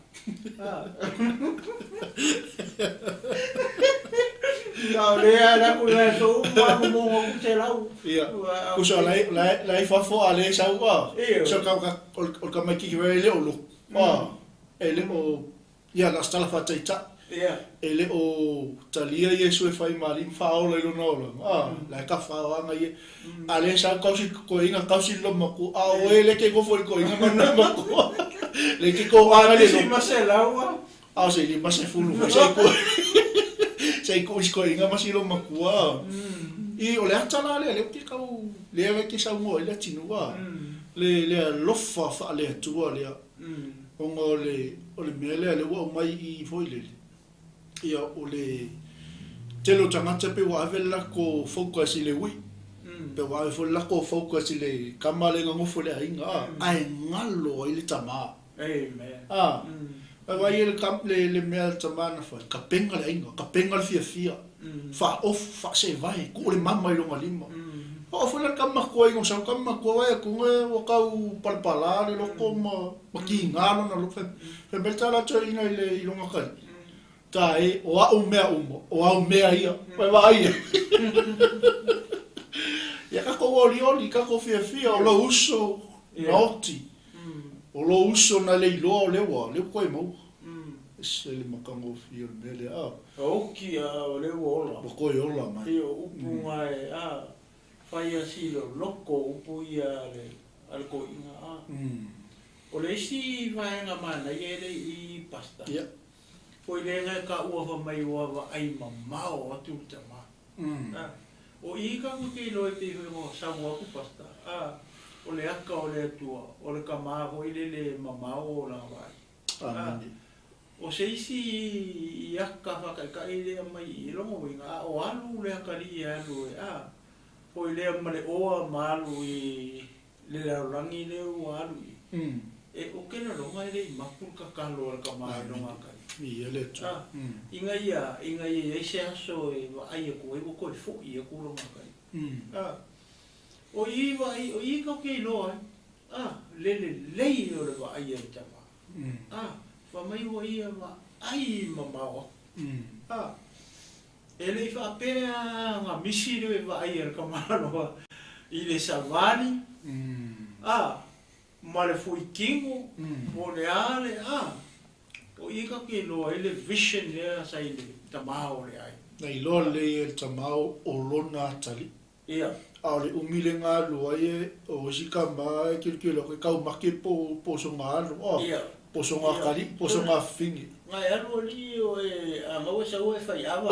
ia le ala ko le so ma mo ko se la ia ko so lai fa fo ale sa wa so ka makiki ho le o lo ele o ia la stala fa taita ele o talia Yesu e fai mali fa o le no la ka fa nga ye ale sa ka si ko inga ka si lo maku o ele ke go for ko inga na maku le ke ko ana le si masela wa se li mase fulu sai ko inga masi lo maku i o le atala le ke ka le ke sa mo le tinu wa le lofa fa le tu le o le mele le wa mai I foile ia o le telo tangata pe wa vela ko focus le wi pe wa fo la ko focus le kamale ngo fo le ainga ai ngalo ile tama amen pa wa ile kamp le mele tama na fa ka penga le ainga ka penga le fia fa off fa se vai ko le mama ile ngalima o foi la kama ko ingo sa kama ko e ko o ka u palpala le ko ma ki ngalo na lo fe belta la cho ina ile longa ka tai o a mea ia vai ya ka ko oli ka ko fia o lo uso noti o lo uso na le lo le ko mo se le makango fia mele o ki o le wola ko yo la mai o upunga fai asilo loko upu ia al ko inga o le si vai nga mana ele I pasta foi le ka ua fa mai ua ai mamao atu tama o I ka ku ke lo te ho sa ua ku pasta o le aka o le tua o le kama ho le mamao la vai o se isi aka fa ka ile mai lo mo inga o alu le aka li alu foi le male o malu I le rangi le o alu e o ke na ronga le makul ka kalo ka mai ronga ka I ele tu inga ia se aso e ai ko e ko fo I ko ronga ka o I ka ke lo le o le va ai ta va fa mai o ia va ai mama ele fa pena nga misi le va ai ka malo I le savani ma le foi kingo mo le ale o I ka ke lo ele vision le sa ile tamao le ai nei lo le el tamao o lona tali ia ale umile nga lo ai o sikamba ke lo ka make po so nga lo po so nga kali po so nga fingi nga ya lo li o e a mo sa o fa ya va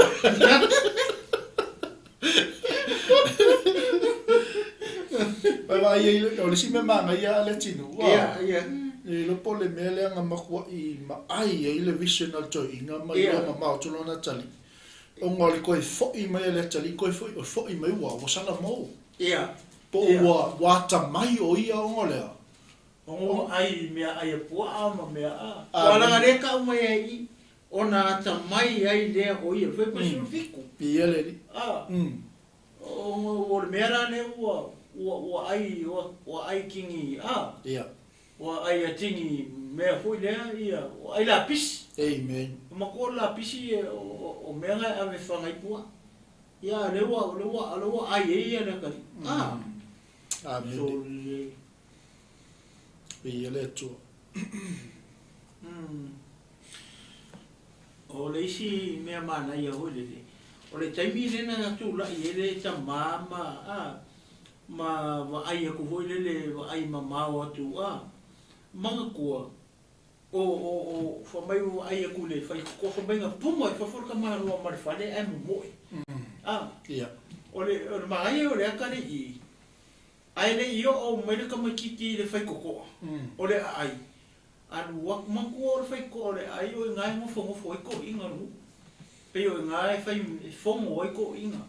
vai o le si me manga ia le tinu ia e lo pole mele nga makua I ma ai le vision al to inga mai o ma to lona tali o ngoli ko fo I mai le tali ko fo I mai wa sala mo ia po wa ta mai o ia o ngole o ai me ai pua ma me wala le ka mai ai ona ta mai ai le o ia foi pacifico ia le o me era ne o ai kingi ia o ai atingi mea foi lea ia ai la pis Amen. ma ko la pisi o mea nga ave whangai pua ia lewa ai ia na kari Amen. so Ia le tu. o le isi mea mana ia hoi le o le taimi lena na tu la i ele ta mama ma wa ai aku hoi le wa ai mama o atu manga kua o fa mai o ai aku le fai ko fa mai nga puma fa for ka ma ro ma fa le ai mo Ia. o le mai o le akare i ai le io o mai le ka mai ki le fai koko o le ai anu wak manku o le fai ko le ai o ngai mo fo ko inga lu pe o ngai fai fo mo ko inga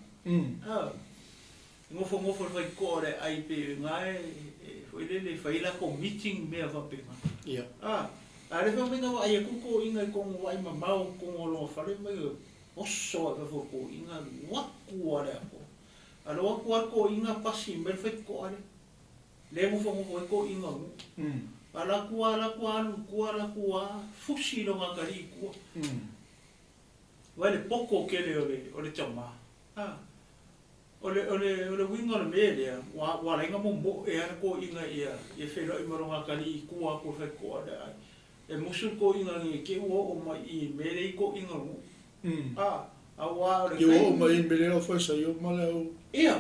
mo fo fai ko le ai pe ngai foi le fai la ko meeting me va pe Ia. ale fa minga wa ai ko inga ko mo ai mamau ko mo lo fa le mai o so va fo ko inga wa ku ale ko alo wa ko inga pasi me fai ko ale le mo fo ko inga ala kua fusi lo ngakari kua wale poko kele ole tama ole winga le mele wa lenga mo e ko inga ia e felo i moro ngakari kua ko fe ko da e musu ko inga ke o mai i mele ko inga awa Yo o mai mele o fa sa yo mala o. ia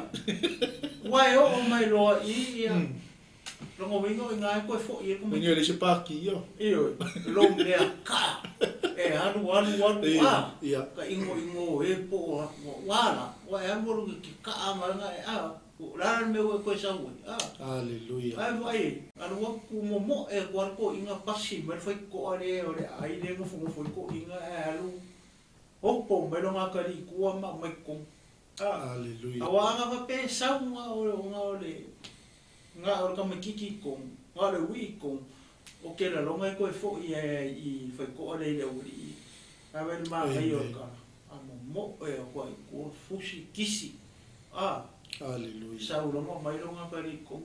wa o mai lo i ia longo wingo ngai ko fo ia ko Menyo le se pa ki yo. iyo long le ka anu Ia. ka ingo e po wala wa e mo ki ka ama nga la me ko sa wo Hallelujah. ai anu wa ku mo e ko inga pasi mer foi ko ale ai le mo foi ko inga alu opo me lo nga ka ri ku ma mai ko Hallelujah. awa nga pe sa nga nga o ka makiki ko nga le wi ko o ke la longa ko fo i foi ko le uri a ver ma ai o ka mo ko fushi kisi Hallelujah. sa ulo mo mai longa ka ri ko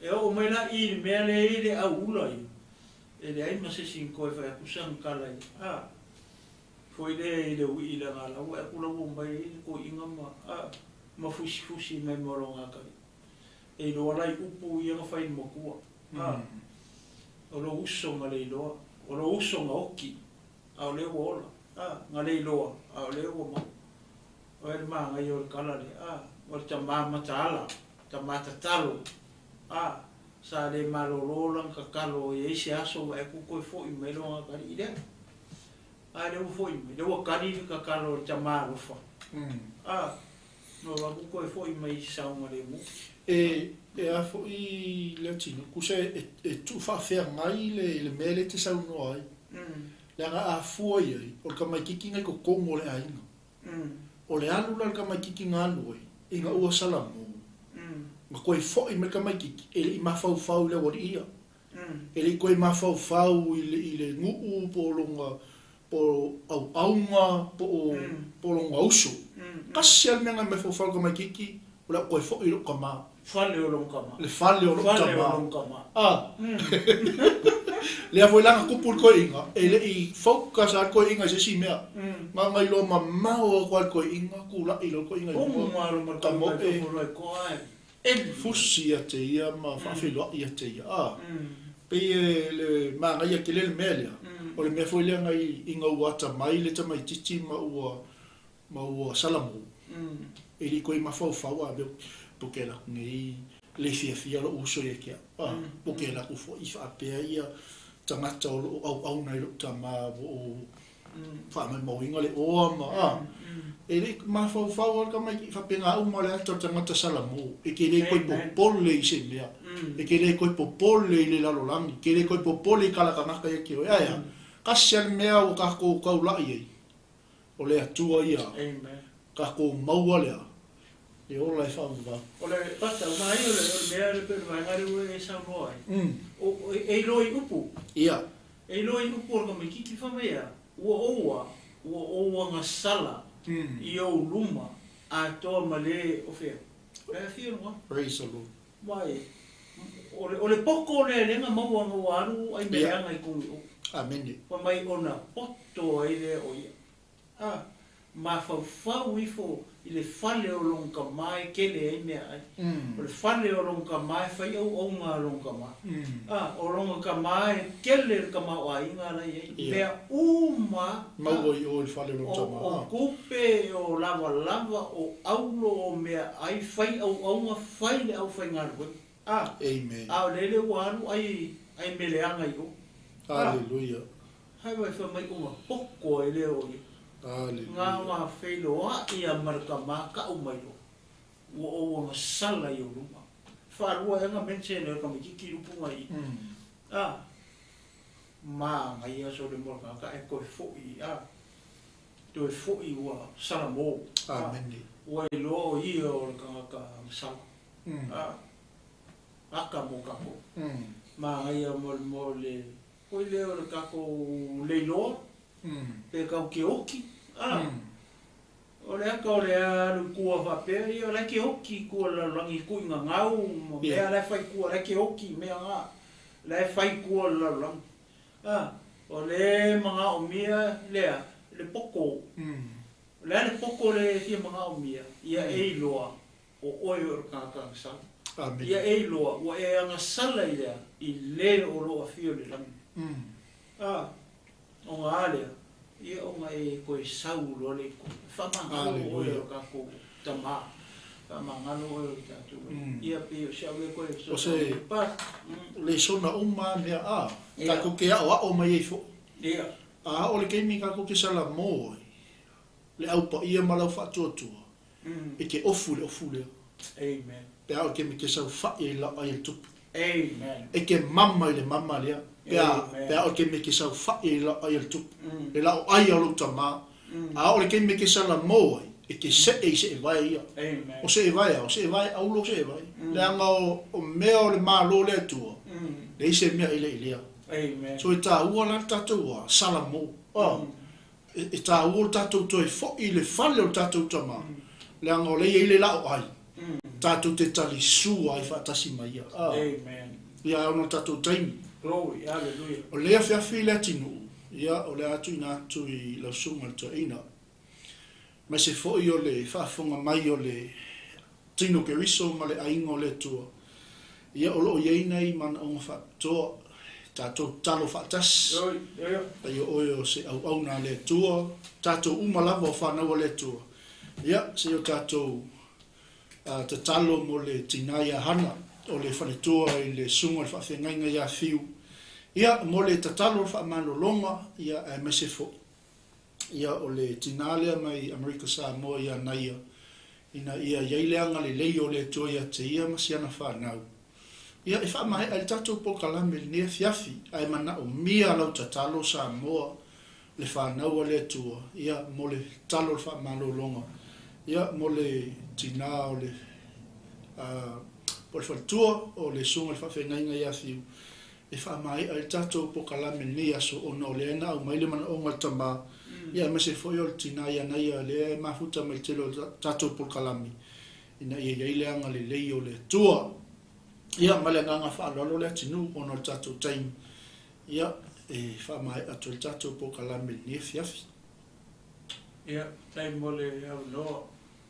e o mai la i me le a ula i e le ai ma se sin ko fa ku san kala foi le wi la la wa ku lo mai ko inga ma fushi mai mo longa ka e lo lai upu ia nga fai mo kua o lo uso nga le lo o lo uso nga oki a le wola nga le lo a le wo ma o e ma nga yo kala le o ta mama tala ta mata talo sa le malolo lang ka kalo e se aso e ku ko fo i me lo nga kali ide le fo i me le kali ka kalo ta malo fa no wa ku ko fo i me sa nga le mo E a fo i le tino kusa e tu fa fer mai le mele te sa no ai le nga a fo ai o ka mai kiki ngai ko kongo le ai o le alu la ka mai kiki ngalu ai inga ua salamu ma ko fo i me ka mai kiki e i ma fau le wori ia e le ko i ma fau i le ngu po longa po au nga po longa uso kasi al menga me fau ka mai kiki o la ko fo i lo ka ma fale o long kama le fale o long kama le avo langa kupul ko inga ele i focus al ko inga se si mea ma mai lo ma o ko inga kula i lo ko inga o ma lo ma tamo e ko fusi a te ia ma fa filo ia te ia pe le ma ngai ke le melia o le me foi le ngai inga wata mai le ta mai titi ma ua salamu ele ko i ma fa a porque la ngai le fia lo uso ye kia porque la ku fo i fa pe ia tangata o au nai lo tama o fa mai mo inga le o ma ele ma fa ka mai fa pe nga o ma le to tangata salamu e ke le ko popole i se mea e ke le ko popole le la lo langi ke le ko popole kala ka maka ye ki o ya ka sel mea o ka ko la ye o le atua ia ka ko maua le e ola e whaunga. O le pata, o mai o le mea le pere mai ngare ue e sa noai. O e loi upu. Ia. E loi upu o ka me kiki whamea. Ua oua ngā sala i au luma a toa ma le o whea. Rea whia noa. Praise the Lord. Mai, o le poko le lenga maua aru ai me anga I kungi o. Amen. Pa mai ona poto ai le o ia. Ma fau ifo I le fale o longa mai kele ai mea ai. O le fale o longa mai fai au ngā longa mai. O longa mai kele ka mau a inga rai ai. Mea uma. Maua I o le fale o longa mai. O kupe, o lava, o aulo o mea ai fai au ngā fai le au fai ngā rui. Amen. O lele wanu ai meleanga I o. Hallelujah. Hai wai wha mai unga poko e leo I. Ngā ngā wheloa I a maraka maka o mai o. Ua o ngā sala I o runga. Wharua e ngā mense nea ka mikiki rupunga I. Mā ngai aso le moraka ka e koe fōi. Toi fōi ua sala mō. Amen. Ua I loa I o le ka sala. Aka mō kako. Mā ngai a mo le koe leo le kako leiloa. Pe kau ke oki. O le aka o le alu kua whapea I o le ke oki kua lalangi kui ngā ngau. Mea le whai kua le ke oki mea ngā. Le whai kua lalangi. O le mga o mia lea, le poko. Le poko le tia mga o mia. Ia e loa o oi o kākanga sala. Amen. Ia e loa, ua e anga sala I lea, I le o loa whio le langi. O ngā alea, ia o ngā e koe sau loa le koe. Whamangano oi o kako tamā. Whamangano oi o tātou. Ia pe o siau e koe. O se, le sona uma mea kako ke ao mai e fo. Ia. O le keimi kako ke sala mō. Le aupa ia malau whatuatua. E ke ofu le. Amen. Pe ao ke mi ke sau whae I lau ai le tupu. Amen. E ke mama I le mama lea. Pe ao ke mi ke sau whae I lau ai le tupu. Le lau ai alo tamā. A o le ke mi ke sala mō ai. E ke se e vai ia. Amen. O se e vai, aulo se e vai. Le anga o mea o le mālo le atua. Le ise mea I le ilea. Amen. So e tā ua la tātou a sala mō. E tā ua tātou toi fo I le fale o tātou tamā. Le anga o le I le lau ai. Tātou te tali sua I whaatasi mai ia. Amen. Ia ono tātou taimi. Glory, hallelujah. O lea whiawhi le atinu. Ia o le atu ina atu I lausunga le toa ina. Mai se fo I o le whaafonga mai o le tino ke riso ma le aingo le tua. Ia o loo ieina I mana o ngā whaatoa. Tātou talo whaatasi. Tai o o se au nā le tua. Tātou umalava o whanau le tua. Ia, se o tātou te talo mo le tinaia hana o le whanetua I le sunga le whawhengainga ia whiu. Ia, mo le tatalo le whaamanolonga ia e mesefo. Ia o le tinalea mai Amerika Samoa ia naia. Ina ia iaileanga le lei o le tua ia te ia masiana whanau. Ia e whaamahe ai tatou po kalame le nea fiafi ai mana o mia lau tatalo Samoa le whanau o le tua. Ia mo le talo le whaamanolonga. Ia mo le tina o le po le whatua o le sunga le whawhengainga ia whiu. E whaamai ai tātou po kalame ni aso o no le ena au maile mana o ngā tamā. Ia me se foi o le tina ia nei a le mafuta mai telo tātou po kalame. Ina ia iaileanga le lei o le tua. Ia male nganga whaalolo le atinu o no tātou taimi. Ia e whaamai atu le tātou po kalame ni fiafi. Ia, taimi mo le au noa.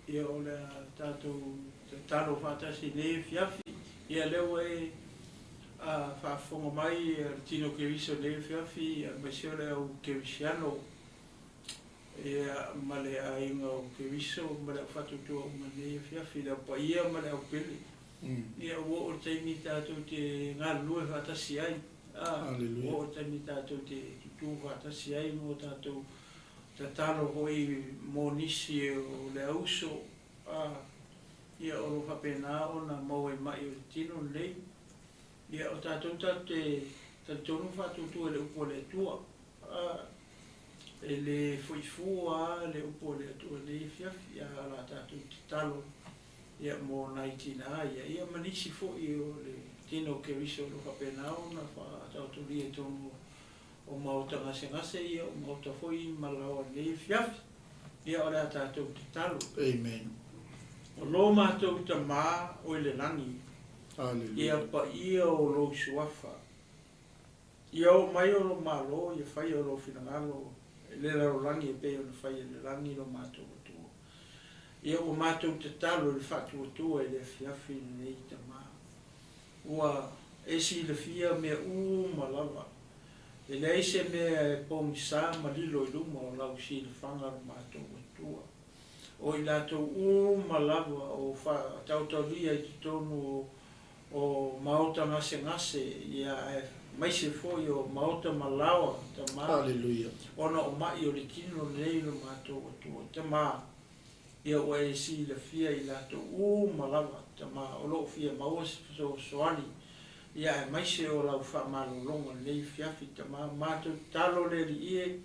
Ia o le tātou talo whaatasi ne fiafi. Ia leo e whaafonga mai tino ke riso ne fiafi. Mai seo le au ke risiano. Ia male a inga o ke riso. Male a whatutua o mane fiafi. La pa ia male au pili. Ia o o taimi tātou te ngā lue whaatasi ai. O o taimi tātou te tutu whaatasi ai. O tātou ta talo hoi mo nisi o le auso ia o lo whapena o na mau e mai o tino nei ia o tātou te tonu whatutu e le upo le tua e le fuifua le upo le tua le fiafi ia la tātou te talo ia mo naitina ia manisi fo i o le tino ke riso lo whapena o na whaatautu li e tonu o mauta ngase ia o mauta foi malawa le fiafi ia ora tātou te talo. Amen. O lo mātou ta mā o le langi. ia pa ia o lo suafa ia o mai o lo malo ia fai o lo finangalo le la rangi e pe o le fai le rangi lo mato tu ia o mato te talo le fatu tu e le fiafi nei tama ua esi le fia me malava e le se me pong sa malilo i luma o lau si le fanga lo mato tua o i lato malava o fa tautoria i tonu o maota ngase ia mai se foi o maota malawa tama Hallelujah. ona o mai o le tino nei lo mato tua tama ia o e si le fia i lato malava tama o lo fia maos so soani ia mai se o lau fa malolonga nei fiafi tama mato talo le ie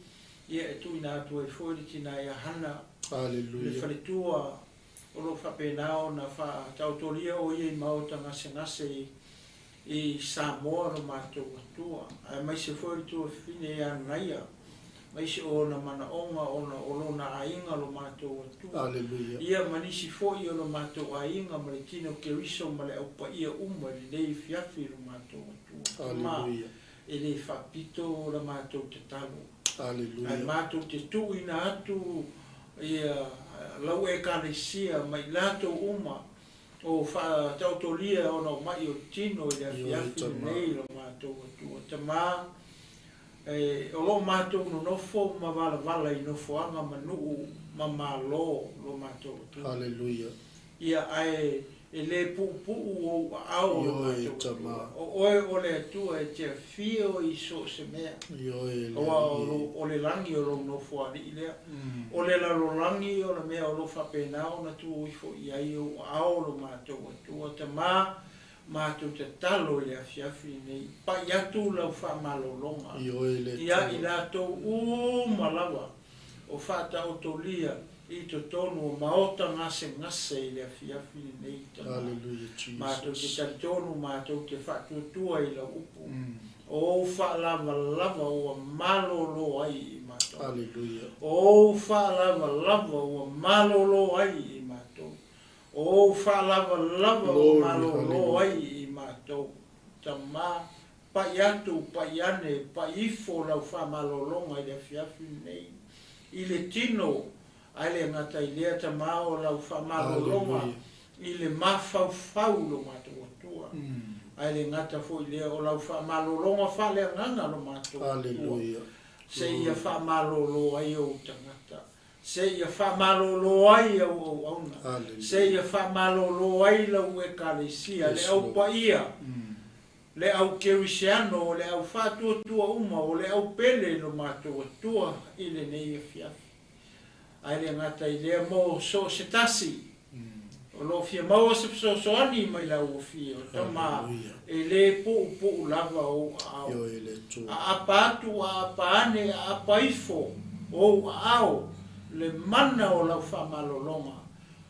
ia e tu ina tu e foi tina ia hana Hallelujah. le faletua o lo fa penao na fa tautoria o ia i maota ngase i Samoa no mato tua ai mai se foi tu fine ia naia mai se o na mana onga ona o lo na ainga lo mato tua Hallelujah. ia manisi foi o lo mato ainga ma le tino ke riso ma le opa ia uma le dei fiafi lo mato tua Hallelujah. e le fa pito lo mato te talo Hallelujah. ai mato te tu ina atu ia lau e kalesia mai lato uma o fa tautolia ona o mai o tino i le fiafi nei lo mato tua tama o lo mato no nofo ma vala i nofo anga manu ma malo lo mato tua Hallelujah. ia ai e le pu o au o le tua e te fio i so se mea o le langi o lo nofo ali ile o le la lo langi o le mea o lo fa penao na tu i fo i ai o au lo mato tua tama mato te talo i a fiafi nei pa ia tu lau fa malolonga ia i la to malawa o fa ta otolia i to tonu o maota ngase i le fiafi nei tama mato te talitonu mato te fatutua i la upu o fa lava o malolo ai i mato o fa lava o malolo ai i mato o fa lava o malolo ai i mato tama pa iatu pa iane pa ifo lau fa malolonga i le fiafi nei i le tino ai le ngata i lea tama o lau fa malolonga i le mafau lo mato tua ai le ngata fo i lea o lau fa malolonga fa le nganga lo mato tua se ia fa malolo ai o tangata se ia fa malolo ai o auna se ia fa malolo ai lau e kalesia le au pa ia le au kerisiano le au fa tua uma o le au pele lo mato tua i le nei fiafi ai le ngata i lea mo so se tasi o lo fia mau se so ani mai la o fia tama e le po lava o au a patu a pane a paifo o au le mana o la fa malolonga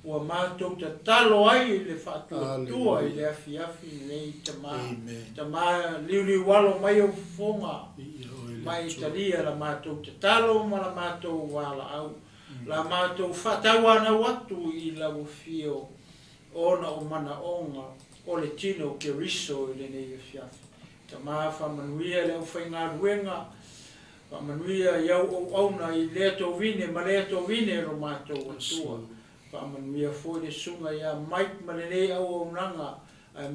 o mato te talo ai le fatu tua i le fiafi nei tama liuli walo mai o fonga mai italia la mato te talo ma la mato wala au la mato fatawana watu i la fio ona o mana onga o le tino ke riso i le nei fiafi tama fa manuia le ufainga ruenga fa manuia iau o auna i le to vine ma le to vine ro mato tua fa manuia foi le sunga ia mike ma le nei au nanga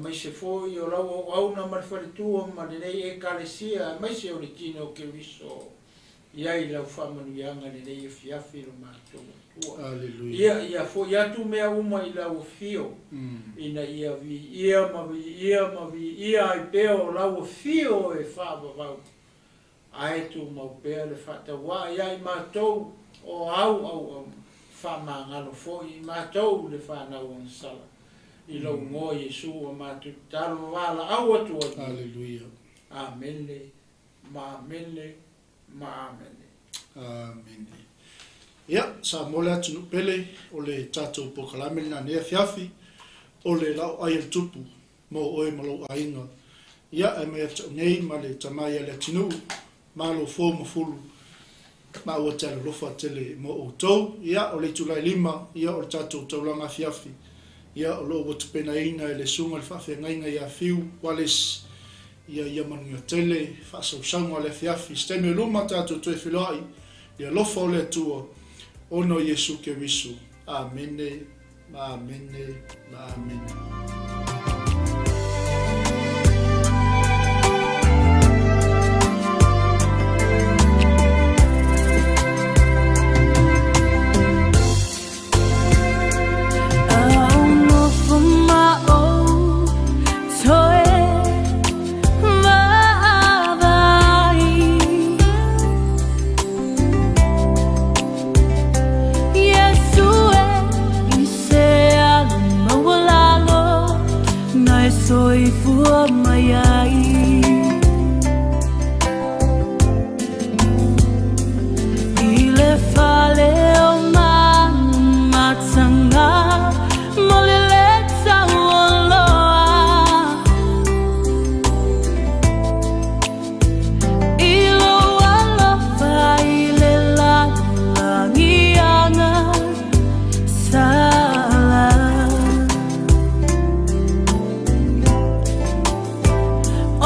mai se foi o lau auna ma fa le tua ma le nei e kalesia mai se o le tino ke riso ia i lau whamanuianga ni nei fiafi lo mato tua. Ia fo ia tu mea uma i lau fio. Ina ia mavi ia i peo lau fio e whaavavau. Ae tu mau pea le whatawa ia i matou o au whamangalo fo i matou le whanau an sala. I lau ngō Yesu o matu talo wala au atu atu. Hallelujah. Amene, ma amene. Amen. Amen. Ia, sa mole atu pele o le tatou pokalame na nea fiafi o le LAOAI le tupu mo oe malo ainga. Ia, e mea tau nei ma le tamai le tinu ma lo fō mafulu ma ua tala lofa tele mo o tau. Ia, o le tulai lima, ia o le tatou taulanga fiafi. ia o loo watu pena ina e le sunga le whawhengainga ia fiu wales ia manuia tele whaasausanga le fiafi steme luma tātou toi whilai ia lofa o le atua ono Yesu ke wisu. Amene, amene, amene. Soy fua mayai ile fale o matanga moleleta woloa ilo wala faile la ngianga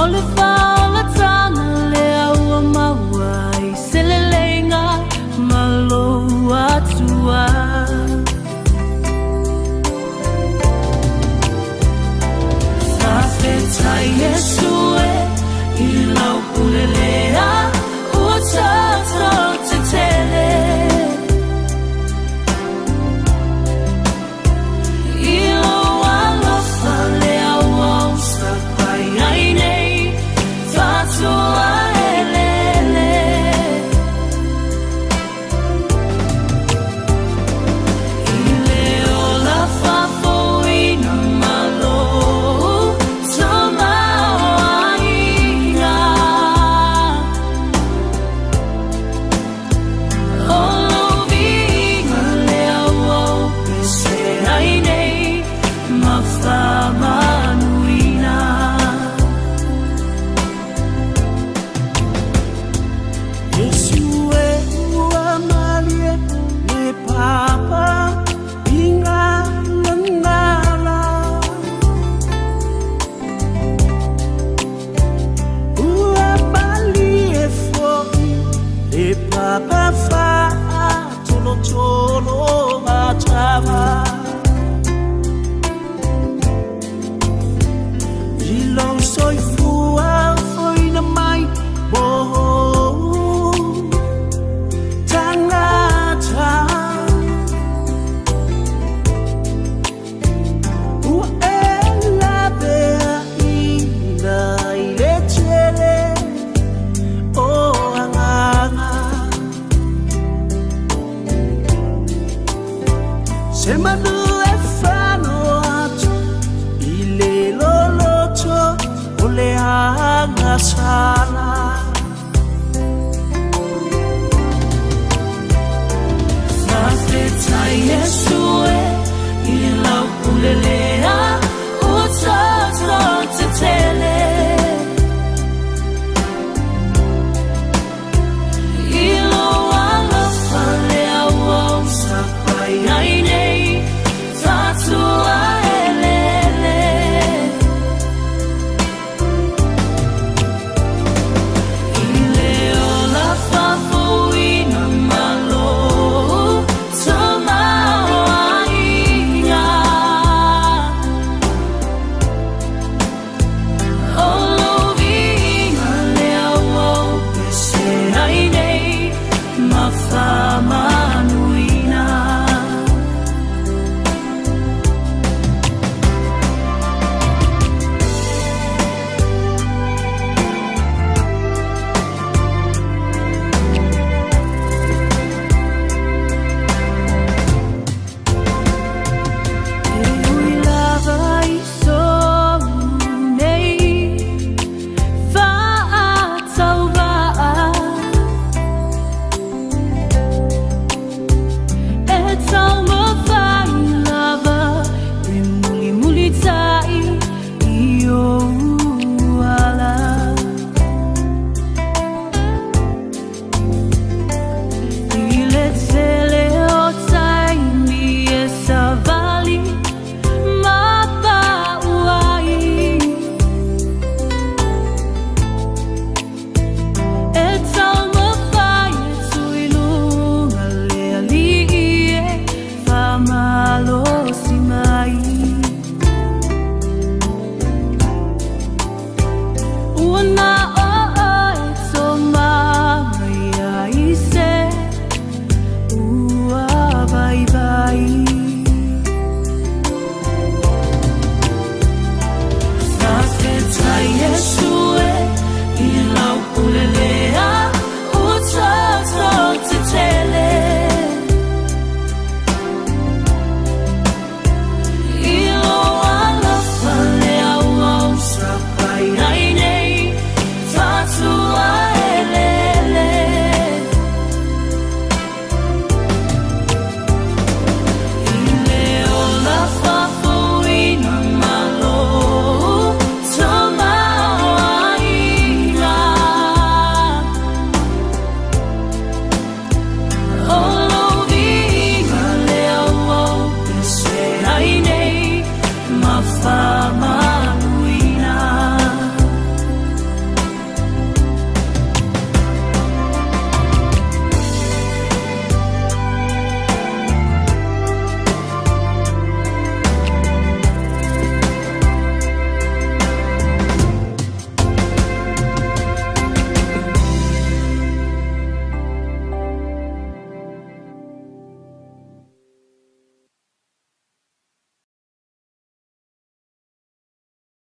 Ole fala tana lea mawai selelenga malo atua Safeta Yesue ilau pulelea utata tetele Se